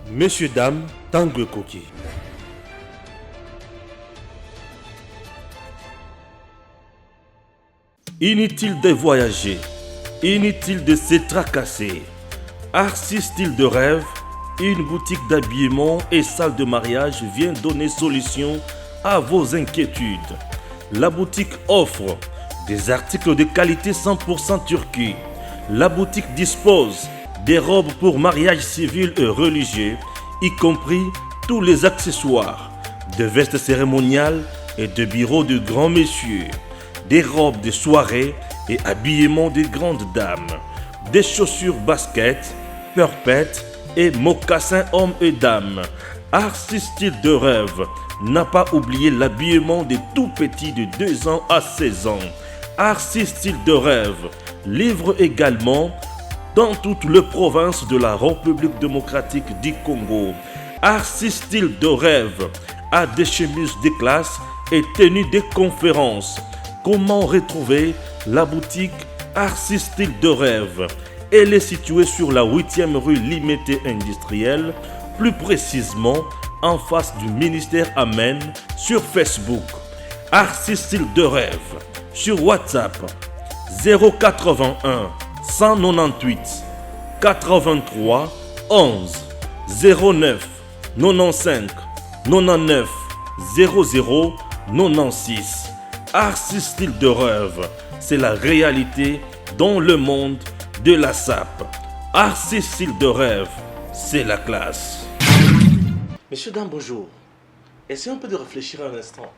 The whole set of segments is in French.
Messieurs, dames, Tanguy Koki. Inutile de voyager, inutile de se tracasser. Arcis Style de Rêve, une boutique d'habillement et salle de mariage vient donner solution à vos inquiétudes. La boutique offre des articles de qualité 100% Turquie. La boutique dispose des robes pour mariage civil et religieux, y compris tous les accessoires, de vestes cérémoniales et de bureaux de grands messieurs, des robes de soirée et habillement de grandes dames, des chaussures basket, perpètes et mocassins hommes et dames. Arcis Style de Rêve n'a pas oublié l'habillement des tout petits de 2 ans à 16 ans. Arcis Style de Rêve livre également dans toutes les provinces de la République démocratique du Congo. Arcis Style de Rêve a des chemises de classe et tenues de conférences. Comment retrouver la boutique Arcis Style de Rêve? Elle est située sur la 8e rue Limité Industrielle, plus précisément en face du ministère Amen, sur Facebook. Arcis Style de Rêve, sur WhatsApp 081 198 83 11 09 95 99 00 96. Arcis Style de Rêve, c'est la réalité dans le monde de la SAP. Arcis Style de Rêve, c'est la classe. Monsieur Dam, bonjour. Essayons un peu de réfléchir un instant.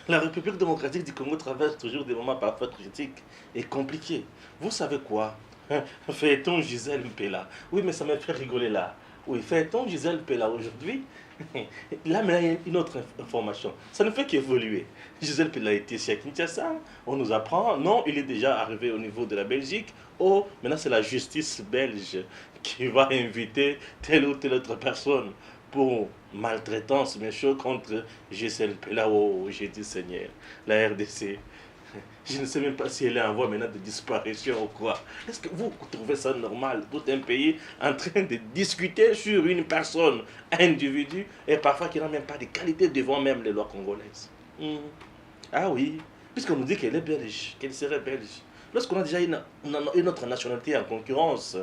La République démocratique du Congo traverse toujours des moments parfois critiques et compliqués. Vous savez quoi? Fait-on Gisèle Mpela? Oui, mais ça m'a fait rigoler là. Oui, fait-on Gisèle Mpela aujourd'hui? Là, maintenant, il y a une autre information. Ça ne fait qu'évoluer. Gisèle Mpela était ici à Kinshasa. On nous apprend. Non, il est déjà arrivé au niveau de la Belgique. Oh, maintenant, c'est la justice belge qui va inviter telle ou telle autre personne pour maltraitance, bien sûr, contre Gisèle Mpela. Oh, j'ai dit Seigneur, la RDC. Je ne sais même pas si elle est en voie maintenant de disparition ou quoi. Est-ce que vous trouvez ça normal, tout un pays en train de discuter sur une personne, un individu, et parfois qui n'a même pas de qualité devant même les lois congolaises? Ah oui, puisqu'on nous dit qu'elle est belge, qu'elle serait belge. Lorsqu'on a déjà une autre nationalité en concurrence,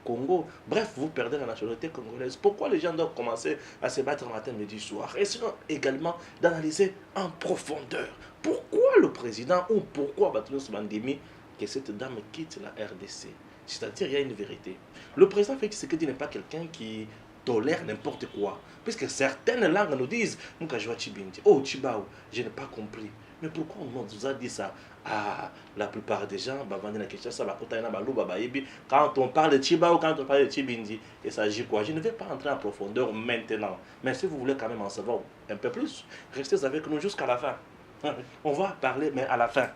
Congo, bref, vous perdez la nationalité congolaise. Pourquoi les gens doivent commencer à se battre matin, midi, soir? Et sinon également d'analyser en profondeur pourquoi le président ou pourquoi Batounos Mandemi que cette dame quitte la RDC. C'est-à-dire il y a une vérité. Le président Félix Tshisekedi n'est pas quelqu'un qui tolère n'importe quoi. Puisque certaines langues nous disent Mukajwa Chibindi, oh Chibao, je n'ai pas compris. Mais pourquoi on nous a dit ça? Ah, la plupart des gens, quand on parle de Chibao, quand on parle de Chibindi, il s'agit quoi? Je ne vais pas entrer en profondeur maintenant. Mais si vous voulez quand même en savoir un peu plus, restez avec nous jusqu'à la fin. On va parler, mais à la fin.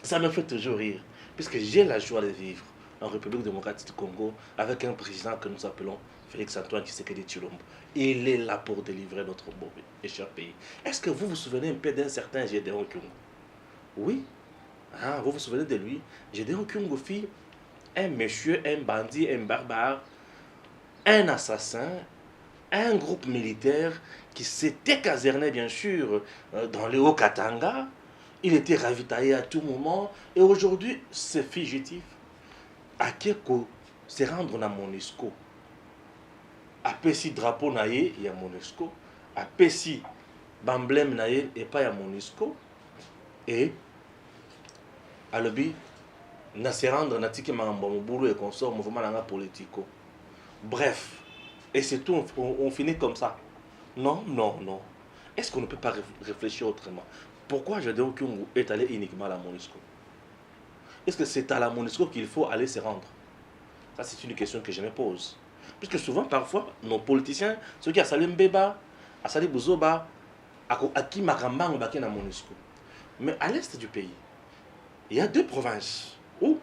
Ça me fait toujours rire, puisque j'ai la joie de vivre en République démocratique du Congo avec un président que nous appelons Félix Antoine Tshisekedi Tshilombo. Il est là pour délivrer notre beau et cher pays. Est-ce que vous vous souvenez un peu d'un certain Gédéon Kyungu? Oui. Ah, vous vous souvenez de lui? Gédéon Kyungu fit un monsieur, un bandit, un barbare, un assassin, un groupe militaire qui s'était caserné bien sûr dans le Haut-Katanga. Il était ravitaillé à tout moment et aujourd'hui c'est fugitif. À Keko se rendre na MONUSCO. A Pessi drapeau naïe, il y a MONUSCO. A Pessi bamblème naïe et pas il y a MONUSCO. Et à l'objet, na se rendre na tiki boulot et consort mouvement politico. Bref, et c'est tout, on finit comme ça. Non, non, non. Est-ce qu'on ne peut pas réfléchir autrement? Pourquoi Gédéon Kyungu est allé uniquement à la MONUSCO? Est-ce que c'est à la MONUSCO qu'il faut aller se rendre? Ça, c'est une question que je me pose. Puisque souvent, parfois, nos politiciens, ceux qui ont salé Mbeba, a salé Bouzoba, à qui Maramba ont baqué dans la MONUSCO. Mais à l'est du pays, il y a 2 provinces où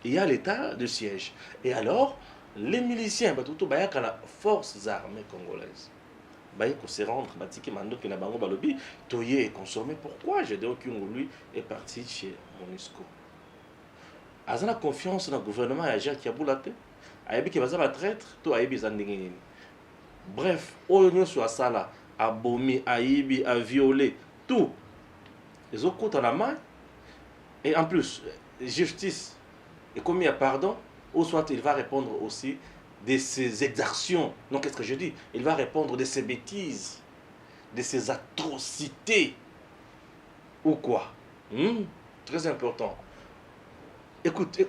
il y a l'état de siège. Et alors, les miliciens, tout la forces armées congolaises, il se rendre, Toye est consommé. Pourquoi Gédéon Kyungu, lui, est parti chez MONUSCO? a confiance dans le gouvernement et agir qui a boulaté. Aïbi qui va se traître, tout Aïbi Zandingini. Bref, Oyo sur ça là, a bomi, Aïbi, a violé, tout. Les autres comptent à la main. Et en plus, justice, et comme il y a pardon, ou soit il va répondre aussi de ses exactions. Non, qu'est-ce que je dis? Il va répondre de ses bêtises, de ses atrocités. Ou quoi? Très important. Écoute.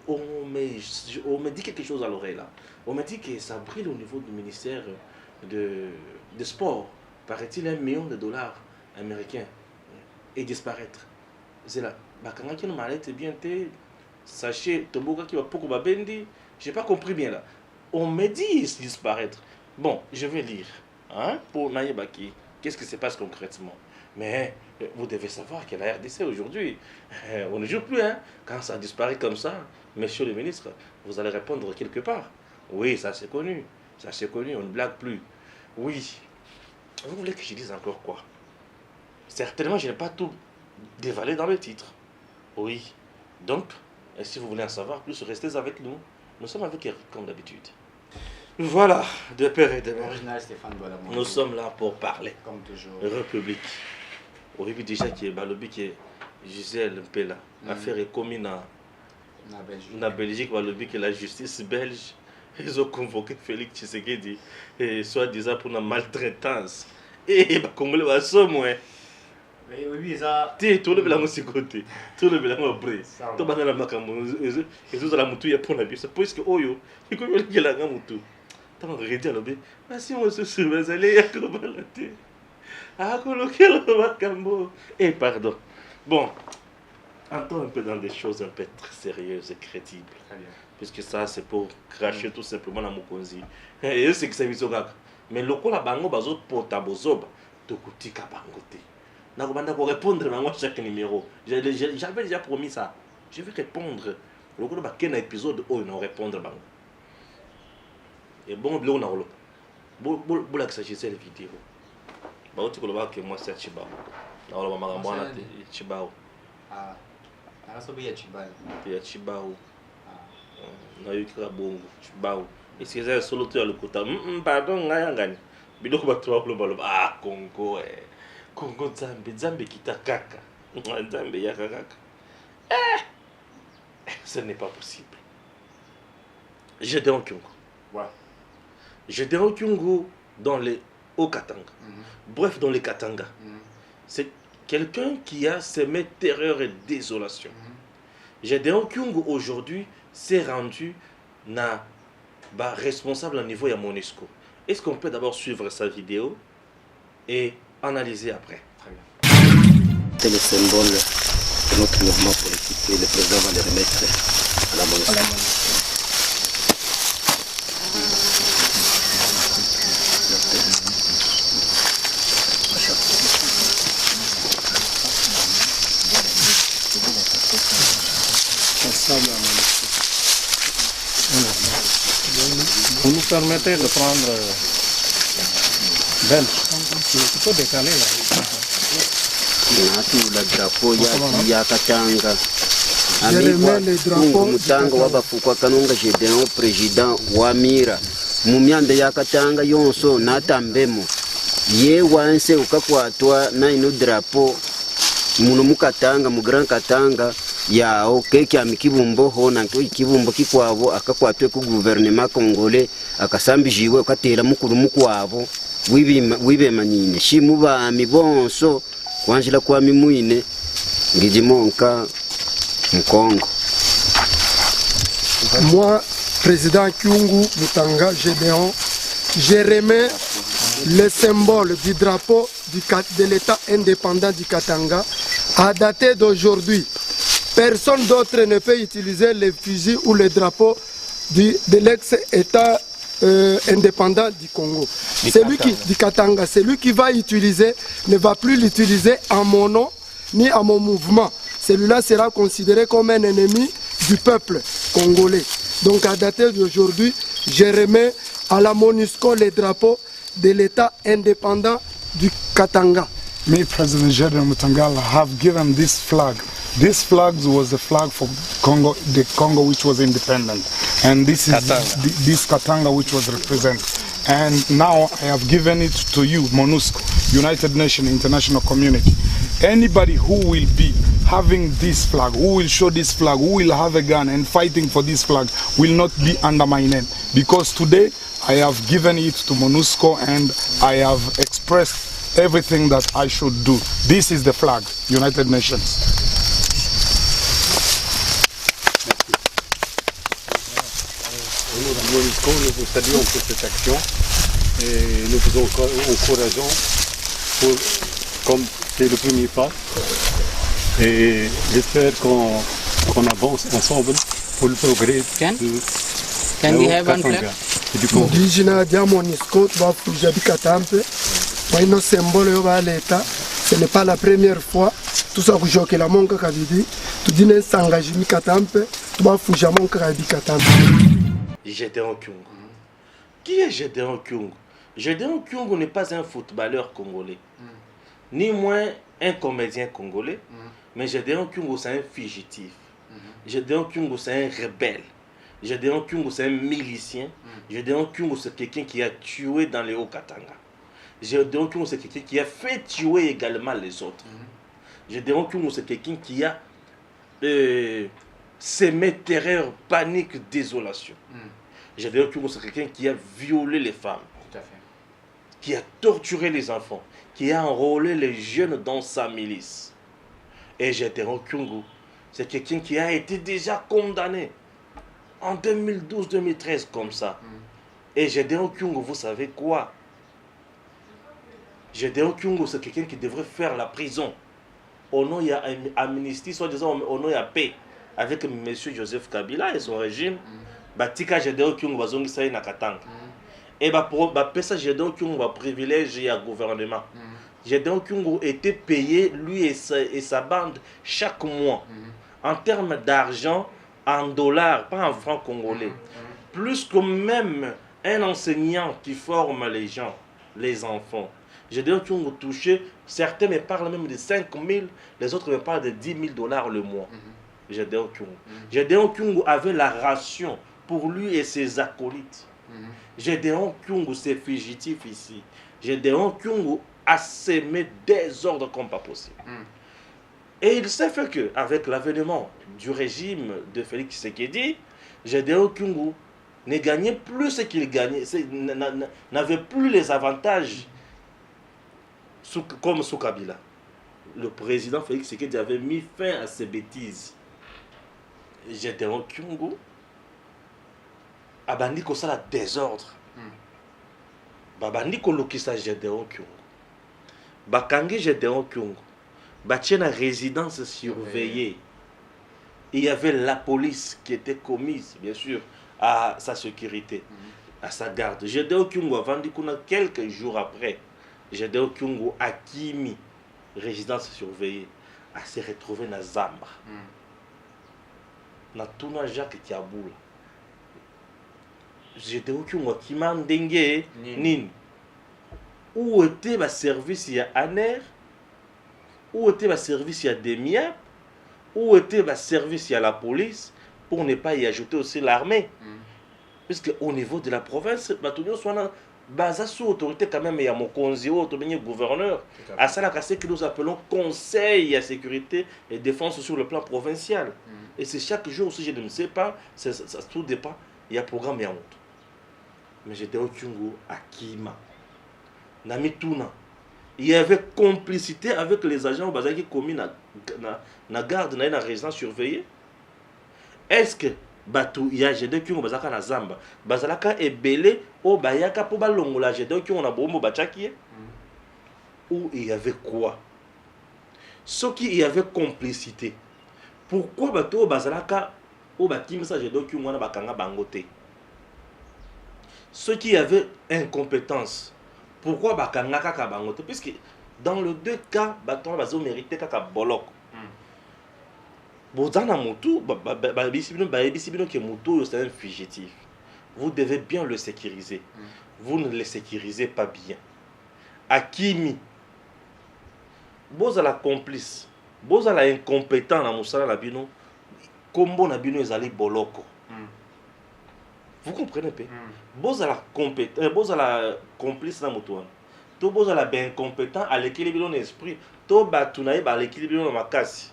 On me dit quelque chose à l'oreille là. On me dit que ça brille au niveau du ministère de sport. Paraît-il $1 million américains et disparaître. C'est là. Quand on m'a dit bien, sachez, Toboga qui va beaucoup babendi. J'ai pas compris bien là. On me dit disparaître. Bon, je vais lire. Hein, pour Naïbaki. Qu'est-ce qui se passe concrètement? Mais vous devez savoir que la RDC aujourd'hui, on ne joue plus. Hein. Quand ça disparaît comme ça, monsieur le ministre, vous allez répondre quelque part. Oui, ça c'est connu. Ça c'est connu, on ne blague plus. Oui. Vous voulez que je dise encore quoi? Certainement, je n'ai pas tout dévalé dans le titre. Oui. Donc, si vous voulez en savoir plus, restez avec nous. Nous sommes avec Eric comme d'habitude. Voilà, de père et de mère. Nous sommes là pour parler. Comme toujours. République. Au début déjà qui est Balobi qui est Gisèle Mpela. L'affaire est commune en Belgique. Balobi qui est la justice belge. Ils ont convoqué Félix Tshisekedi, soi-disant pour une maltraitance. Et les Congolais va se moins. Oui, ça. Tout le monde s'y côté. Tout le monde après. Tout le monde a makambo. Et tout la mutu pour la vie. C'est parce que Oyo, il connaît que la mutu. T'as regardé à l'obé. Mais si on se souvient, allez, il y a comme la tête. Ah, coloquer le makambo. Et pardon. Bon, entrons un peu dans des choses un peu très sérieuses et crédibles. Puisque ça, c'est pour cracher tout simplement la Mokonzi. Et c'est que ça vise au gars. Mais le coup, la bango, bazo, potabozob, de koutika bangote. N'a pas répondre à chaque numéro. J'avais déjà promis ça. Je vais répondre. Le coup, il y a un épisode où on répondre. Et bon, on a le bon, là, que s'agissait de vidéo. Bah, tu peux le voir que moi, c'est Chibao. On a le maman, Chibao. Ah, il y a Chibao. Il y a Chibao. Na yuki bongo Chibao. Est-ce que c'est solo tu as le côté pardon ngayangani. Bidoko batwa ko balo ah Congo Congo Zambie kita kaka. Zambie ya kaka. Ce n'est pas possible. J'étais en Congo. Ouais. J'étais en Congo dans les Haut-Katanga. Bref, dans les Katanga. C'est quelqu'un qui a semé terreur et désolation. J'étais en Congo aujourd'hui. s'est rendu responsable au niveau de MONUSCO. Est-ce qu'on peut d'abord suivre sa vidéo et analyser après? Très bien. C'est le symbole de notre mouvement politique et le président va le remettre à la MONUSCO. Vous nous permettez de prendre belge. Il faut décaler là. La drapeau ya Katanga. Amigwa kungu mutanga wabafukwa kanunga Gedeon président wa Mira. Mumyanda ya Katanga yonso natambemo. Ye wanse ukakwatwa na ino drapeau muno mukatanga mu Grand Katanga ya okeki amikibumbo ho nanko ikibumbo kikwabo akakwatwe ku gouvernement congolais akasambijiwe ukatera mukuru mukwabo wibemanyine shimu bami bonso kwanjira kwa mimwine ngijimonka mkongo. Moi, président Kyungu Mutanga Gédéon, je remets le symbole du drapeau de l'État indépendant du Katanga à dater d'aujourd'hui. Personne d'autre ne peut utiliser les fusils ou le drapeau de l'ex-État indépendant du Congo. Du Katanga. Celui qui va utiliser ne va plus l'utiliser à mon nom ni à mon mouvement. Celui-là sera considéré comme un ennemi du peuple congolais. Donc à dater d'aujourd'hui, je remets à la MONUSCO les drapeaux de l'État indépendant du Katanga. Me, President Gédéon Mutanga, have given this flag This flag was the flag for Congo, the Congo which was independent, and this is this Katanga which was represented. And now I have given it to you, MONUSCO, United Nations International Community. Anybody who will be having this flag, who will show this flag, who will have a gun and fighting for this flag will not be under my name. Because today I have given it to MONUSCO and I have expressed everything that I should do. This is the flag, United Nations. Au nom de MONUSCO, nous vous saluons pour cette action et nous vous encourageons comme c'est le premier pas et j'espère qu'on avance ensemble pour le progrès du Congo. Indígena de MONUSCO va fouger du Katampe, un symbole de l'État. Ce n'est pas la première fois. Tout ça que j'ai la monka kabidi, tout dit n'est s'engager mi Katampe, tu vas fouger monka kabidi Katampe. Gédéon Kyungu. Qui est Gédéon Kyungu? Gédéon Kyungu n'est pas un footballeur congolais, ni moins un comédien congolais, mais Gédéon Kyungu c'est un fugitif. Gédéon Kyungu c'est un rebelle. Gédéon Kyungu c'est un milicien. Gédéon Kyungu c'est quelqu'un qui a tué dans les Hauts-Katanga. Gédéon Kyungu c'est quelqu'un qui a fait tuer également les autres. Gédéon Kyungu c'est quelqu'un qui a sémé terreur, panique, désolation. Gédéon Kyungu c'est quelqu'un qui a violé les femmes, qui a torturé les enfants, qui a enrôlé les jeunes dans sa milice. Et Gédéon Kyungu c'est quelqu'un qui a été déjà condamné en 2012-2013 comme ça. Et Gédéon Kyungu, vous savez quoi? Gédéon Kyungu c'est quelqu'un qui devrait faire la prison. Au nom il y a amnistie, soit disant au nom il y a paix avec M. Joseph Kabila et son régime. Batika Gédéon Kyungu bazongisa na Katanga. Et pesa Gédéon Kyungu va privilégier le gouvernement. Gédéon Kyungu était payé, lui et sa bande, chaque mois, en termes d'argent, en dollars, pas en francs congolais. Plus que même un enseignant qui forme les gens, les enfants. Gédéon Kyungu touché, certains me parlent même de 5 000, les autres me parlent de 10 000 dollars le mois. Gédéon Kyungu. Gédéon Kyungu avait la ration pour lui et ses acolytes. Gédéon Kyungu, c'est fugitif ici. Gédéon Kyungu a sémé des ordres comme pas possible. Et il s'est fait qu'avec l'avènement du régime de Félix Tshisekedi, Gédéon Kyungu ne gagnait plus ce qu'il gagnait, n'avait plus les avantages comme sous Kabila. Le président Félix Tshisekedi avait mis fin à ces bêtises. Gédéon Kyungu abandi ko sala désordre. Babandi ko lokisa Gédéon Kyungu. Bakangi Gédéon Kyungu. Batie na résidence surveillée. Il y avait la police qui était commise, bien sûr, à sa sécurité, à sa garde. Gédéon Kyungu a vendu quelques jours après. Gédéon Kyungu a Kimi, résidence surveillée, à se retrouver dans Zamba. Na tuna Jacques Tiaboula. Gédéon Kyungu a Kima Ndenge Nini. Où était le service il y a ANER? Où était le service il y a DEMIAP? Où était le service il y a la police? Pour ne pas y ajouter aussi l'armée. Puisque au niveau de la province, basa sous autorité quand même, il y a mon conseiller, gouverneur. À ça, c'est ce que nous appelons conseil à sécurité et défense sur le plan provincial. Et c'est chaque jour aussi, je ne sais pas, ça tout dépend, il y a un programme et un autre. Mais j'étais au Kyungu à Kima. Nami Tuna. Il y avait complicité avec les agents qui commis na garde, na résidence surveillée. Est-ce que Batu ya Gédéon Kyungu bazaka na Zamba bazalaka ebele o bayaka po balongola Gédéon Kyungu na bombo bachaki? Où il y avait quoi? Ce qui y avait complicité. Pourquoi Batu bazalaka o bakimisa Gédéon Kyungu na bakanga bangote? Ceux qui avaient incompétence. Pourquoi bakanga kaka bangote? Puisque dans les deux cas, Batu bazo mérité kaka bolok. Bozana Moutou, c'est un fugitif. Vous devez bien le sécuriser. Vous ne le sécurisez pas bien. Akimi, Bozala complice. bozala incompétent na mosala na bino kombo na bino ezali boloko. Vous comprenez pas? Bozala compétent, bozala complice na moto wana. To bozala ben incompétent à l'équilibre de l'esprit. To batunaye ba l'équilibre de makasi.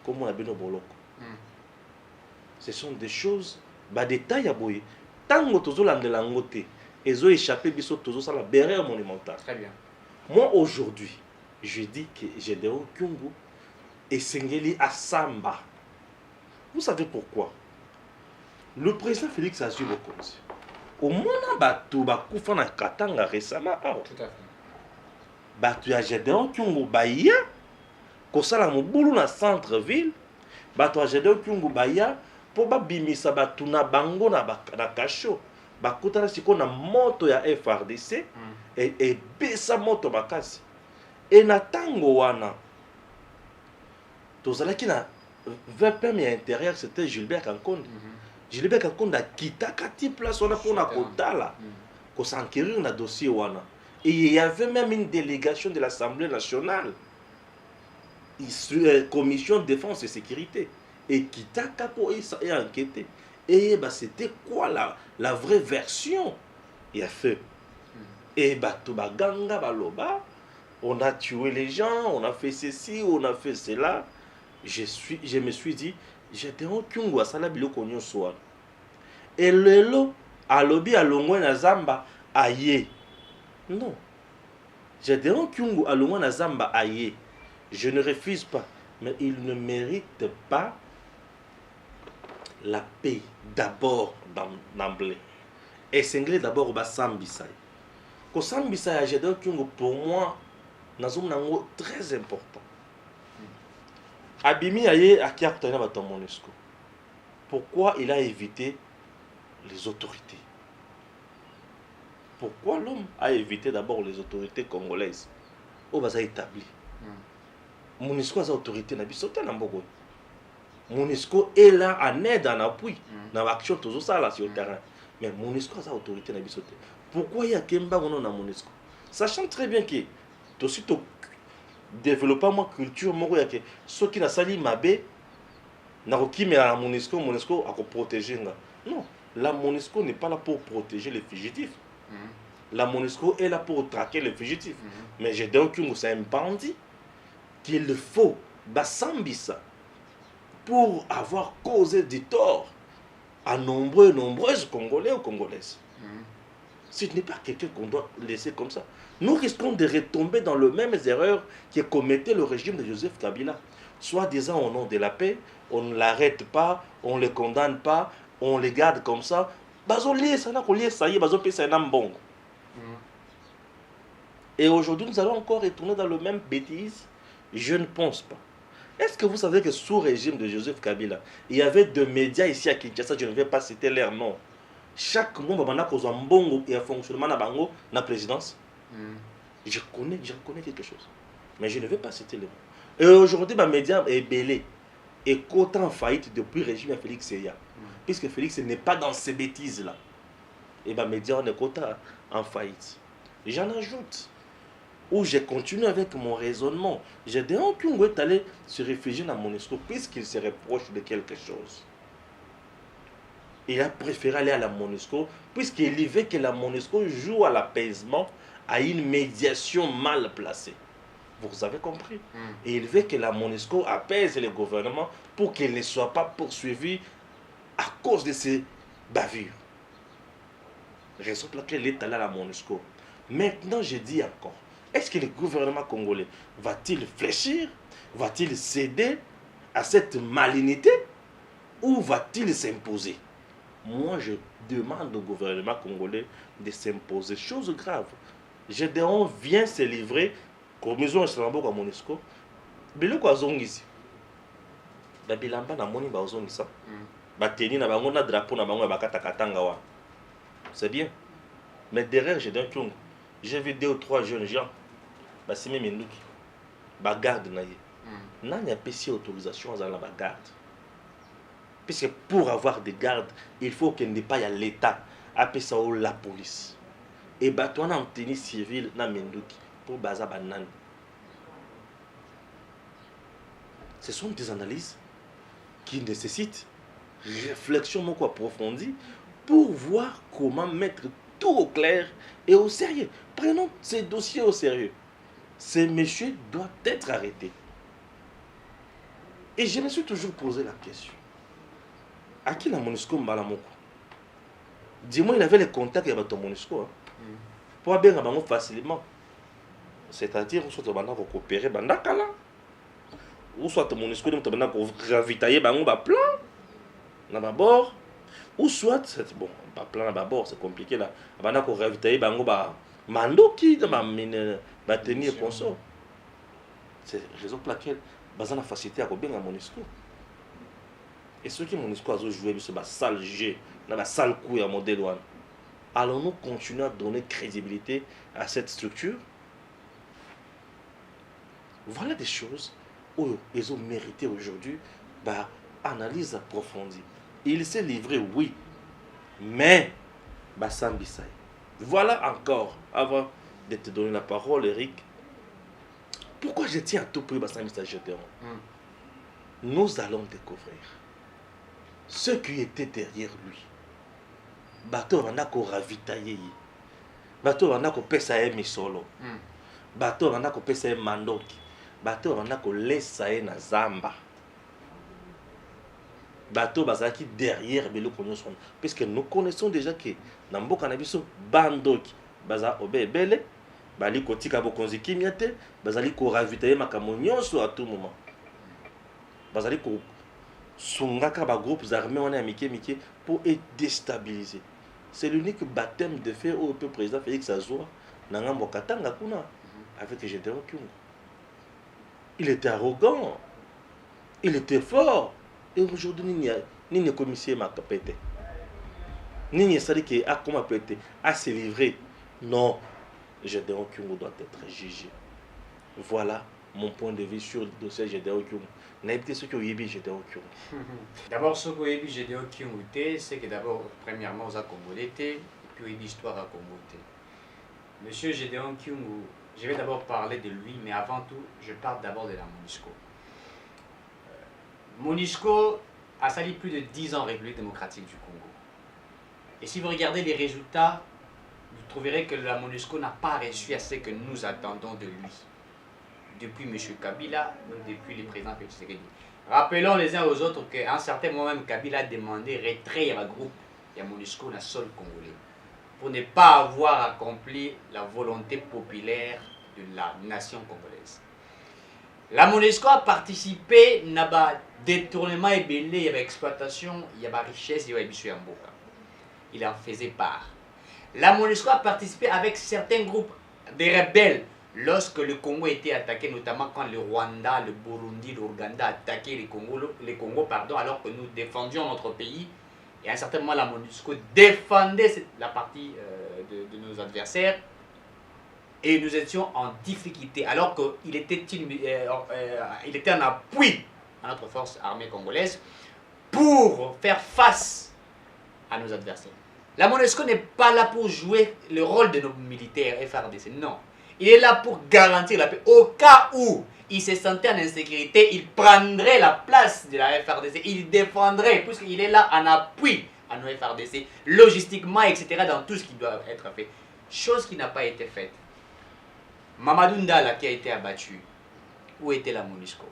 Kombo na bino boloko. Ce sont des choses, ba détails à boye. Tango tozo landela ngote, ezo échappé biso tozo sala berre monumentale. Très bien. Moi aujourd'hui, je dis que Gédéon Kyungu et Sengeli Asamba. Vous savez pourquoi? Le président Félix Azui Bokonzi, au moment bateau bakufa na Katanga récemment, Tout à fait. bateau ya Gédéon Kyungu Baya, kosala mobulu na centre-ville, bateau ya Gédéon Kyungu Baya, pour babimisa bateau na bango na kasho, bakutana siko na moto ya FRDC, et besa moto makasi. Et na tango wana, tozalaki na VPM ya intérieur, c'était Gilbert Kankonde. Gilbert Kankonde a quitté kati place wana pour na kotala, ko s'enquérir na dossier wana. Et il y avait même une délégation de l'Assemblée nationale, commission de défense et sécurité, et Kitaka pour enquêter. Et bah, c'était quoi la vraie version? Il a fait. Et bah, tout baganga baloba, on a tué les gens, on a fait ceci, on a fait cela. Je me suis dit, j'étais en Kyungu à Salabilo Konyo Soan. Et lelo, à Lobi à Longwe na Zamba, aïe. Non. J'étais en Kyungu à Longwe na Zamba, aïe. Je ne refuse pas. Mais il ne mérite pas la paix d'abord d'emblée. Et c'est d'abord au Sambisai. Ko Sambisai, j'étais en Kyungu pour moi, nango très important. Abimi Aye a qui a MONUSCO. Pourquoi il a évité les autorités? Pourquoi l'homme a évité d'abord les autorités congolaises? Au bas établi. MONUSCO a autorité na biso na mbogo. MONUSCO est là en aide, en appui, dans l'action tout ça là sur le terrain. Mais MONUSCO a autorité na biso. Pourquoi il y a Kemba ou non na MONUSCO? Sachant très bien que tout suite développer ma culture moko yake ceux qui na sali mabe na kokime la MONUSCO a protéger nga. Non, la MONUSCO n'est pas là pour protéger les fugitifs. La MONUSCO est là pour traquer les fugitifs. Mais j'ai donc que c'est un bandit qu'il faut basambisa pour avoir causé du tort à nombreuses Congolais ou Congolaises. Ce n'est pas quelqu'un qu'on doit laisser comme ça. Nous risquons de retomber dans les mêmes erreurs que commettait le régime de Joseph Kabila. Soit disant au nom de la paix, on ne l'arrête pas, on ne le condamne pas, on les garde comme ça. Et aujourd'hui, nous allons encore retourner dans le même bêtise? Je ne pense pas. Est-ce que vous savez que sous le régime de Joseph Kabila, il y avait deux médias ici à Kinshasa, je ne vais pas citer leur nom. Chaque monde a un bon et un fonctionnement dans la présidence. Je connais quelque chose. Mais je ne vais pas citer le nom. Et aujourd'hui, les médias est belé. Et côté en faillite depuis le régime de Félix Seya. Puisque Félix n'est pas dans ces bêtises-là. Et les médias sont côté en faillite. J'en ajoute. Où j'ai continué avec mon raisonnement. J'ai dit qu'on est allé se réfugier dans MONUSCO puisqu'il se reproche de quelque chose. Il a préféré aller à la MONUSCO puisqu'il veut que la MONUSCO joue à l'apaisement, à une médiation mal placée. Vous avez compris? Et il veut que la MONUSCO apaise le gouvernement pour qu'il ne soit pas poursuivi à cause de ces bavures. Raison pour laquelle il est allé à la MONUSCO. Maintenant, je dis encore, est-ce que le gouvernement congolais va-t-il fléchir? Va-t-il céder à cette malignité? Ou va-t-il s'imposer? Moi, je demande au gouvernement congolais de s'imposer. Chose grave. Gédéon vient se livrer comme ils ont à MONUSCO. Biloko azongisi. Ba bilamba na moni ba ozongisa. Ba teni na bango na drapeau na bango ba katakatanga wa. C'est bien. Mais derrière Gédéon Kyungu, j'ai vu 2 ou 3 jeunes gens. Ba sime minduki. Ba garde na ye. Nani a payé autorisation à la garde. Puisque pour avoir des gardes, il faut qu'il n'y ait pas l'État, appelé ça la police. Et bah, toi, on a un tennis civil dans Menduki pour Baza Banan. Ce sont des analyses qui nécessitent une réflexion beaucoup approfondie pour voir comment mettre tout au clair et au sérieux. Prenons ces dossiers au sérieux. Ces messieurs doivent être arrêtés. Et je me suis toujours posé la question. À qui la MONUSCO Mbalamoko? Dis-moi, il avait les contacts avec ton MONUSCO. Hein? Pour bien facilement. C'est-à-dire, soit tu vas coopérer, ou soit ton MONUSCO va ravitailler un plan d'abord, ou soit, bon, pas plan d'abord, c'est compliqué là, on va ravitailler un mando qui va tenir consort. C'est la raison pour laquelle on a facilité à bien à MONUSCO. Et ceux qui MONUSCO ont joué sur la salle G, dans la salle couille à modèle 1, allons-nous continuer à donner crédibilité à cette structure? Voilà des choses où ils ont mérité aujourd'hui analyse approfondie. Il s'est livré, oui, mais Bassam Bissaï. Voilà encore, avant de te donner la parole, Eric, pourquoi je tiens à tout prix Bassam Bissaï Gédéon? Nous allons découvrir ce qui était derrière lui. Bateau on a ravitaillé. Bateau on a pesa misolo. Bateau on a pesa mandoki. Bateau on a laissé na zamba. Bateau bazaki derrière Belo Konyoson. Puisque nous connaissons déjà que dans le cannabis, bandoki baza obebele, bali kotika bokonzi kimiate, bazali ko ravitailler makamonyo à tout moment. Bazali ko sungaka ba groupes armés on est amitié pour déstabiliser. C'est l'unique baptême de feu au président Félix Azoua Nangambo Katanga kuna avec Gédéon Kyungu. Il était arrogant, il était fort. Et aujourd'hui, ni ne commissaire m'a pété. Ni ne sait qui a comment pété, à se livrer. Non, Gédéon Kyungu doit être jugé. Voilà mon point de vue sur le dossier Gédéon Kyungu. N'habitez ce que vous avez Gédéon Kyungu. D'abord, ce que vous avez Gédéon Kyungu, c'est que d'abord, premièrement, vous avez Congolais, et puis l'histoire à Congo. Monsieur Gédéon Kyungu, je vais d'abord parler de lui, mais avant tout, je parle d'abord de la MONUSCO. MONUSCO a sali plus de 10 ans en République démocratique du Congo. Et si vous regardez les résultats, vous trouverez que la MONUSCO n'a pas reçu à ce que nous attendons de lui. Depuis M. Kabila, depuis le président Félix Tshisekedi. Rappelons les uns aux autres qu'à un certain moment même, Kabila a demandé retrait à groupe et à MONUSCO na sol congolais pour ne pas avoir accompli la volonté populaire de la nation congolaise. La MONUSCO a participé à détournement et belé, à exploitation, il y a richesse, il y a Mboka. Il en faisait part. La MONUSCO a participé avec certains groupes de rebelles lorsque le Congo était attaqué, notamment quand le Rwanda, le Burundi, l'Ouganda attaquaient le Congo, alors que nous défendions notre pays. Et à un certain moment, la MONUSCO défendait la partie de nos adversaires. Et nous étions en difficulté, alors qu'il était, il était en appui à notre force armée congolaise pour faire face à nos adversaires. La MONUSCO n'est pas là pour jouer le rôle de nos militaires FARDC, non. Il est là pour garantir la paix. Au cas où il se sentait en insécurité, il prendrait la place de la FARDC, il défendrait, puisqu'il est là en appui à nos FARDC, logistiquement, etc., dans tout ce qui doit être fait. Chose qui n'a pas été faite. Mamadou Ndala qui a été abattu, où était la MONUSCO?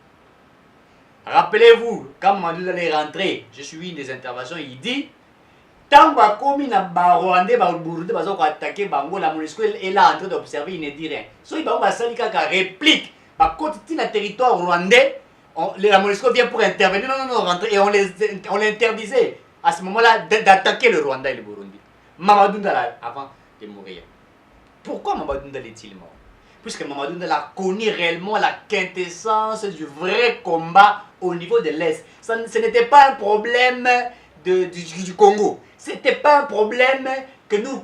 Rappelez-vous, quand Mamadou Ndala est rentré, j'ai suivi une des interventions, il dit tant que comme il a Rwandais, Burundi, attaqué Bango, la MONUSCO est là en train d'observer, il ne dit rien. So il va sali kaka réplique, par contre, dans le territoire rwandais, la MONUSCO vient pour intervenir, non, rentrer, et on l'interdisait à ce moment-là d'attaquer le Rwanda et le Burundi. Mamadou Ndala avant de mourir. Pourquoi Mamadou Ndala est-il mort? Puisque Mamadou Ndala a connu réellement la quintessence du vrai combat au niveau de l'Est. Ce n'était pas un problème du Congo. Ce n'était pas un problème que nous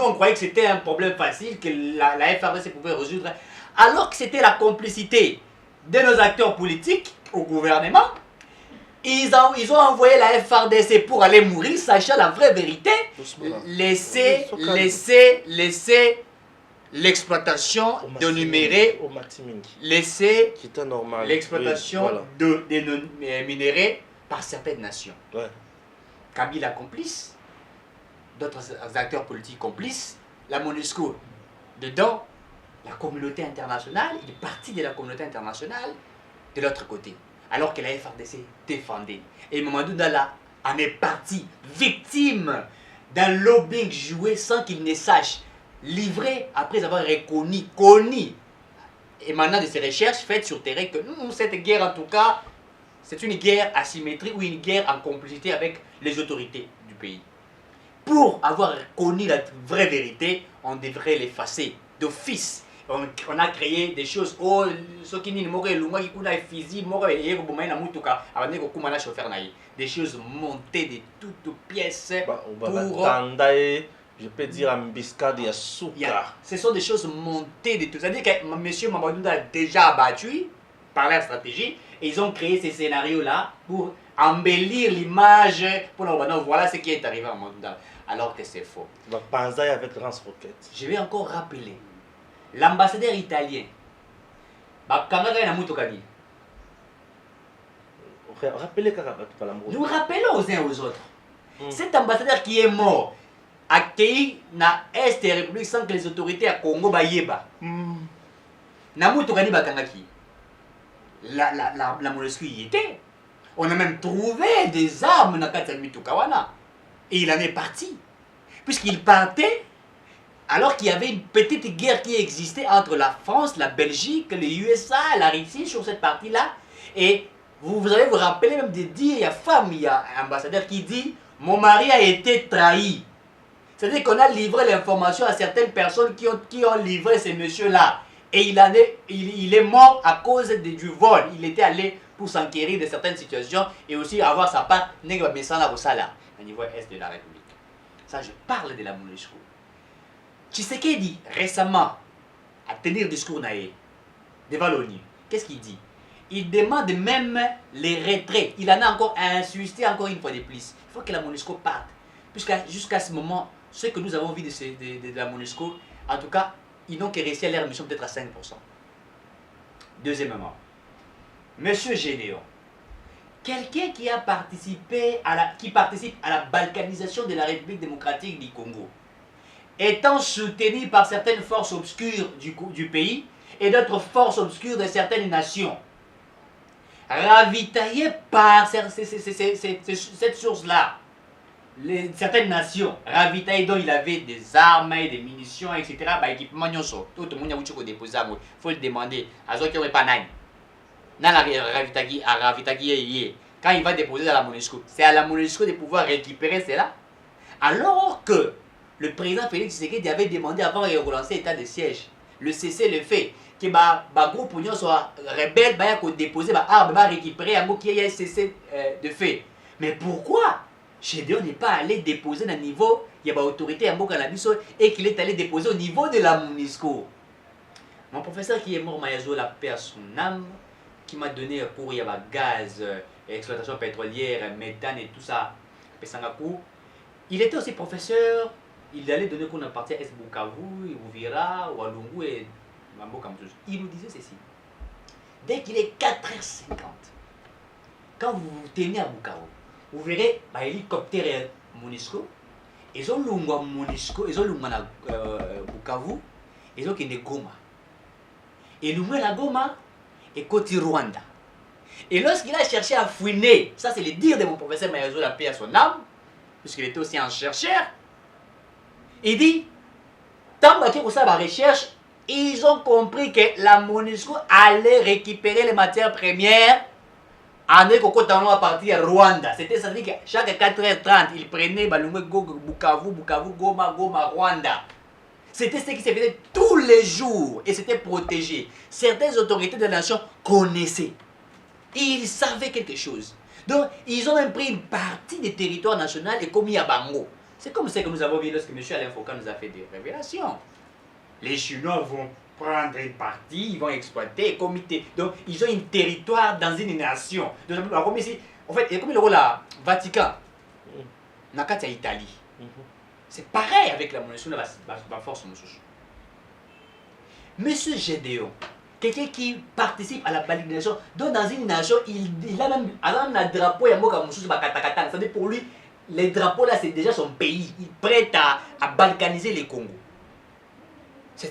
on croyait que c'était un problème facile, que la FARDC pouvait résoudre. Alors que c'était la complicité de nos acteurs politiques au gouvernement. Ils ont envoyé la FARDC pour aller mourir, sachant la vraie vérité. Laisser l'exploitation de numérés, laisser l'exploitation des minéraux par certaines nations. Ouais. Kabila complice, d'autres acteurs politiques complices, la MONUSCO dedans, la communauté internationale, il est parti de la communauté internationale de l'autre côté, alors que la FRDC défendait. Et Mamadou Dala en est parti, victime d'un lobbying joué sans qu'il ne sache, livré après avoir connu, émanant de ses recherches faites sur terrain, que cette guerre en tout cas, c'est une guerre asymétrique ou une guerre en complicité avec les autorités du pays. Pour avoir connu la vraie vérité, on devrait l'effacer d'office. On a créé des choses. Oh, des choses montées de toutes pièces. Je peux dire embuscade et souka. Ce sont des choses montées de tout. C'est-à-dire que M. Mamadou a déjà abattu par leur stratégie et ils ont créé ces scénarios-là pour embellir l'image. Pour voilà ce qui est arrivé à Mamadou, alors que c'est faux. Avec lance-roquette. Je vais encore rappeler l'ambassadeur italien. Nous rappelons aux uns aux autres. Cet ambassadeur qui est mort, accueilli dans l'Est de la République sans que les autorités à Congo bayeba. La MONUSCO y était. On a même trouvé des armes dans Katsamitou-Kawana. Et il en est parti. Puisqu'il partait alors qu'il y avait une petite guerre qui existait entre la France, la Belgique, les USA, la Russie sur cette partie-là. Et vous allez vous rappeler même de dire, il y a femme, il y a un ambassadeur qui dit « Mon mari a été trahi ». C'est-à-dire qu'on a livré l'information à certaines personnes qui ont livré ces messieurs-là. Et il est mort à cause du vol. Il était allé pour s'enquérir de certaines situations et aussi avoir sa part au niveau est de la République. Ça, je parle de la MONUSCO. Tshisekedi, récemment, à tenir discours devant l'ONU, qu'est-ce qu'il dit? Il demande même les retraits. Il en a encore insisté encore une fois de plus. Il faut que la MONUSCO parte. Jusqu'à ce moment, ce que nous avons vu de la MONUSCO, en tout cas, ils n'ont que réussi à leur mission peut-être à 5%. Deuxièmement, Monsieur Gédéon, quelqu'un qui participe à la balkanisation de la République démocratique du Congo, étant soutenu par certaines forces obscures du pays et d'autres forces obscures de certaines nations, ravitaillé par cette source-là, certaines nations ravitaillées dont il avait des armes et des munitions, etc. Équipement, tout le monde a déposé. Il faut le demander. Quand il va déposer dans la MONUSCO, c'est à la MONUSCO de pouvoir récupérer cela. Alors que le président Félix Tshisekedi avait demandé avant de relancer l'état de siège, le cessez-le-feu, que le groupe Union soit rebelle, il déposer les armes, récupérer un mot qui est cessé de fait. Mais pourquoi Gédéon n'est pas allé déposer au niveau, il y a une autorité à Mokanabiso et qu'il est allé déposer au niveau de la MONUSCO? Mon professeur qui est mort, Mayazo, la paix à son âme, qui m'a donné pour il y a gaz, exploitation pétrolière, méthane et tout ça, il était aussi professeur. Il allait donner qu'on a parti à Bukavu, Uvira, Walungu et Mambo Kamtouj. Il nous disait ceci. Dès qu'il est 4h50, quand vous vous tenez à Bukavu, vous verrez l'hélicoptère MONUSCO, ils ont l'ungwa MONUSCO, ils ont l'ungwa Bukavu, ils ont des Goma. Et l'ungwa la Goma est côté Rwanda. Et lorsqu'il a cherché à fouiner, ça c'est le dire de mon professeur Mayazo, la paix à son âme, puisqu'il était aussi un chercheur, il dit, tant que pour ça la recherche, ils ont compris que la MONUSCO allait récupérer les matières premières en à partir de Rwanda. C'était ça, dire que chaque 4h30, ils prenaient Bukavu, Goma, Rwanda. C'était ce qui se faisait tous les jours et c'était protégé. Certaines autorités de la nation connaissaient. Ils savaient quelque chose. Donc, ils ont même pris une partie des territoires nationaux et commis à Bango. C'est comme ça que nous avons vu lorsque M. Alain Foucault nous a fait des révélations. Les Chinois vont prendre une partie, ils vont exploiter, comité. Donc, ils ont un territoire dans une nation. Donc, comme ici, en fait, il y a comme le rôle à Vatican, Nakati à Italie. C'est pareil avec la MONUSCO, la force MONUSCO. Monsieur Gédéon, quelqu'un qui participe à la balkanisation, donc dans une nation, il a même un drapeau, c'est-à-dire pour lui, les drapeaux là, c'est déjà son pays. Il est prêt à balkaniser les Congos. C'est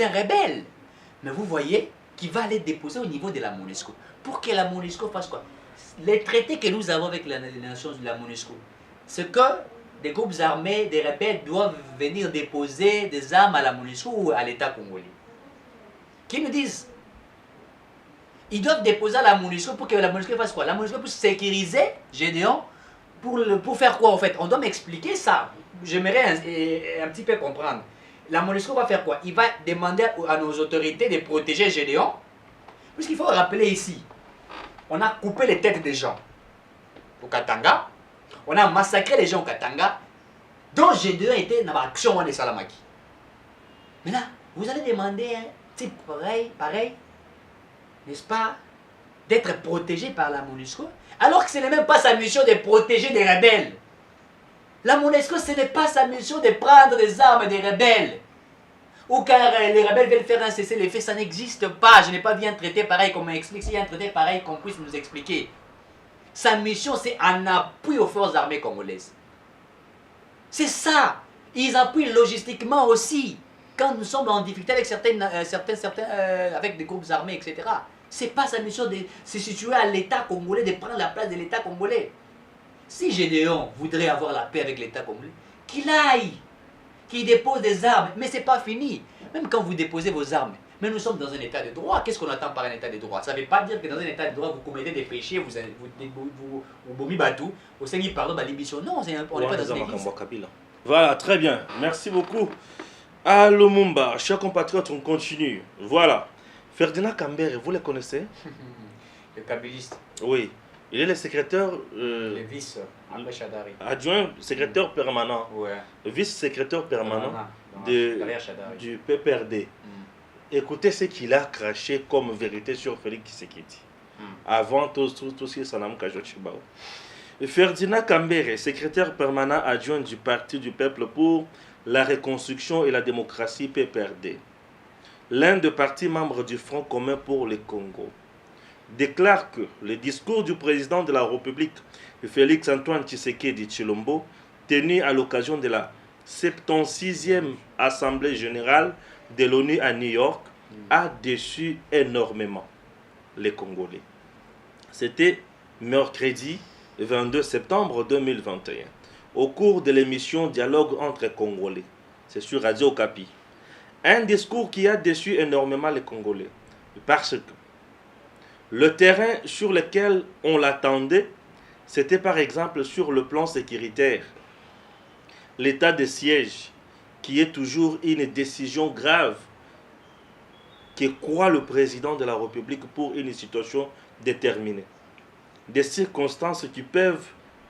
un rebelle. Mais vous voyez qu'il va aller déposer au niveau de la MONUSCO. Pour que la MONUSCO fasse quoi? Les traités que nous avons avec les nations de la MONUSCO, c'est que des groupes armés, des rebelles doivent venir déposer des armes à la MONUSCO ou à l'État congolais. Qui nous disent? Ils doivent déposer à la MONUSCO pour que la MONUSCO fasse quoi? La MONUSCO pour sécuriser Gédéon, pour faire quoi en fait? On doit m'expliquer ça. J'aimerais un petit peu comprendre. La MONUSCO va faire quoi? Il va demander à nos autorités de protéger Gédéon. Puisqu'il faut rappeler ici, on a coupé les têtes des gens au Katanga. On a massacré les gens au Katanga. Donc Gédéon était dans l'action de Salamaki. Maintenant, vous allez demander un type pareil, n'est-ce pas, d'être protégé par la MONUSCO, alors que ce n'est même pas sa mission de protéger des rebelles. La MONUSCO, ce n'est pas sa mission de prendre des armes des rebelles. Ou car les rebelles veulent faire un cessez-le-feu, ça n'existe pas. Je n'ai pas vu un traité pareil qu'on m'explique. S'il y a un traité pareil qu'on puisse nous expliquer. Sa mission, c'est un appui aux forces armées congolaises. C'est ça. Ils appuient logistiquement aussi. Quand nous sommes en difficulté avec avec des groupes armés, etc. C'est pas sa mission de se situer à l'État congolais, de prendre la place de l'État congolais. Si Gédéon voudrait avoir la paix avec l'État congolais, qu'il aille, qu'il dépose des armes. Mais c'est pas fini. Même quand vous déposez vos armes, mais nous sommes dans un état de droit. Qu'est-ce qu'on attend par un état de droit? Ça ne veut pas dire que dans un état de droit, vous commettez des péchés, vous bomi batou, vous seignez pardon, l'ambition. Non, on n'est pas dans une église. Voilà, très bien. Merci beaucoup. À Lumumba, chers compatriotes, on continue. Voilà. Ferdinand Kambere, vous le connaissez? Le kabyliste. Oui. Il est le secrétaire... le vice, après Chadari. Adjoint, secrétaire permanent. Ouais. Vice-secrétaire permanent du PPRD. Écoutez ce qu'il a craché comme vérité sur Félix Tshisekedi. Avant tout ce qui est Sanam Kajochibao. Ferdinand Kambere, secrétaire permanent adjoint du Parti du Peuple pour la Reconstruction et la Démocratie PPRD, l'un des partis membres du Front commun pour le Congo, déclare que le discours du président de la République, Félix Antoine Tshisekedi Tshilombo, tenu à l'occasion de la 76e Assemblée générale de l'ONU à New York, a déçu énormément les Congolais. C'était mercredi 22 septembre 2021, au cours de l'émission Dialogue entre Congolais. C'est sur Radio Okapi. Un discours qui a déçu énormément les Congolais, parce que le terrain sur lequel on l'attendait, c'était par exemple sur le plan sécuritaire. L'état de siège, qui est toujours une décision grave que croit le président de la République pour une situation déterminée. Des circonstances qui peuvent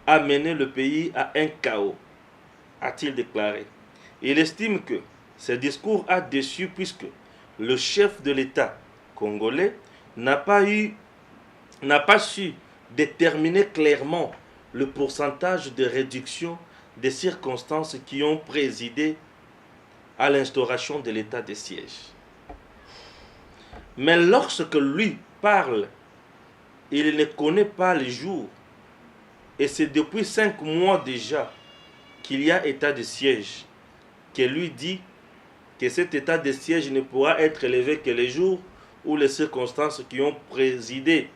amener le pays à un chaos, a-t-il déclaré. Il estime que ce discours a déçu puisque le chef de l'État congolais n'a pas su déterminer clairement le pourcentage de réduction des circonstances qui ont présidé à l'instauration de l'état de siège. Mais lorsque lui parle, il ne connaît pas les jours. Et c'est depuis 5 mois déjà qu'il y a état de siège, que lui dit que cet état de siège ne pourra être élevé que les jours où les circonstances qui ont présidé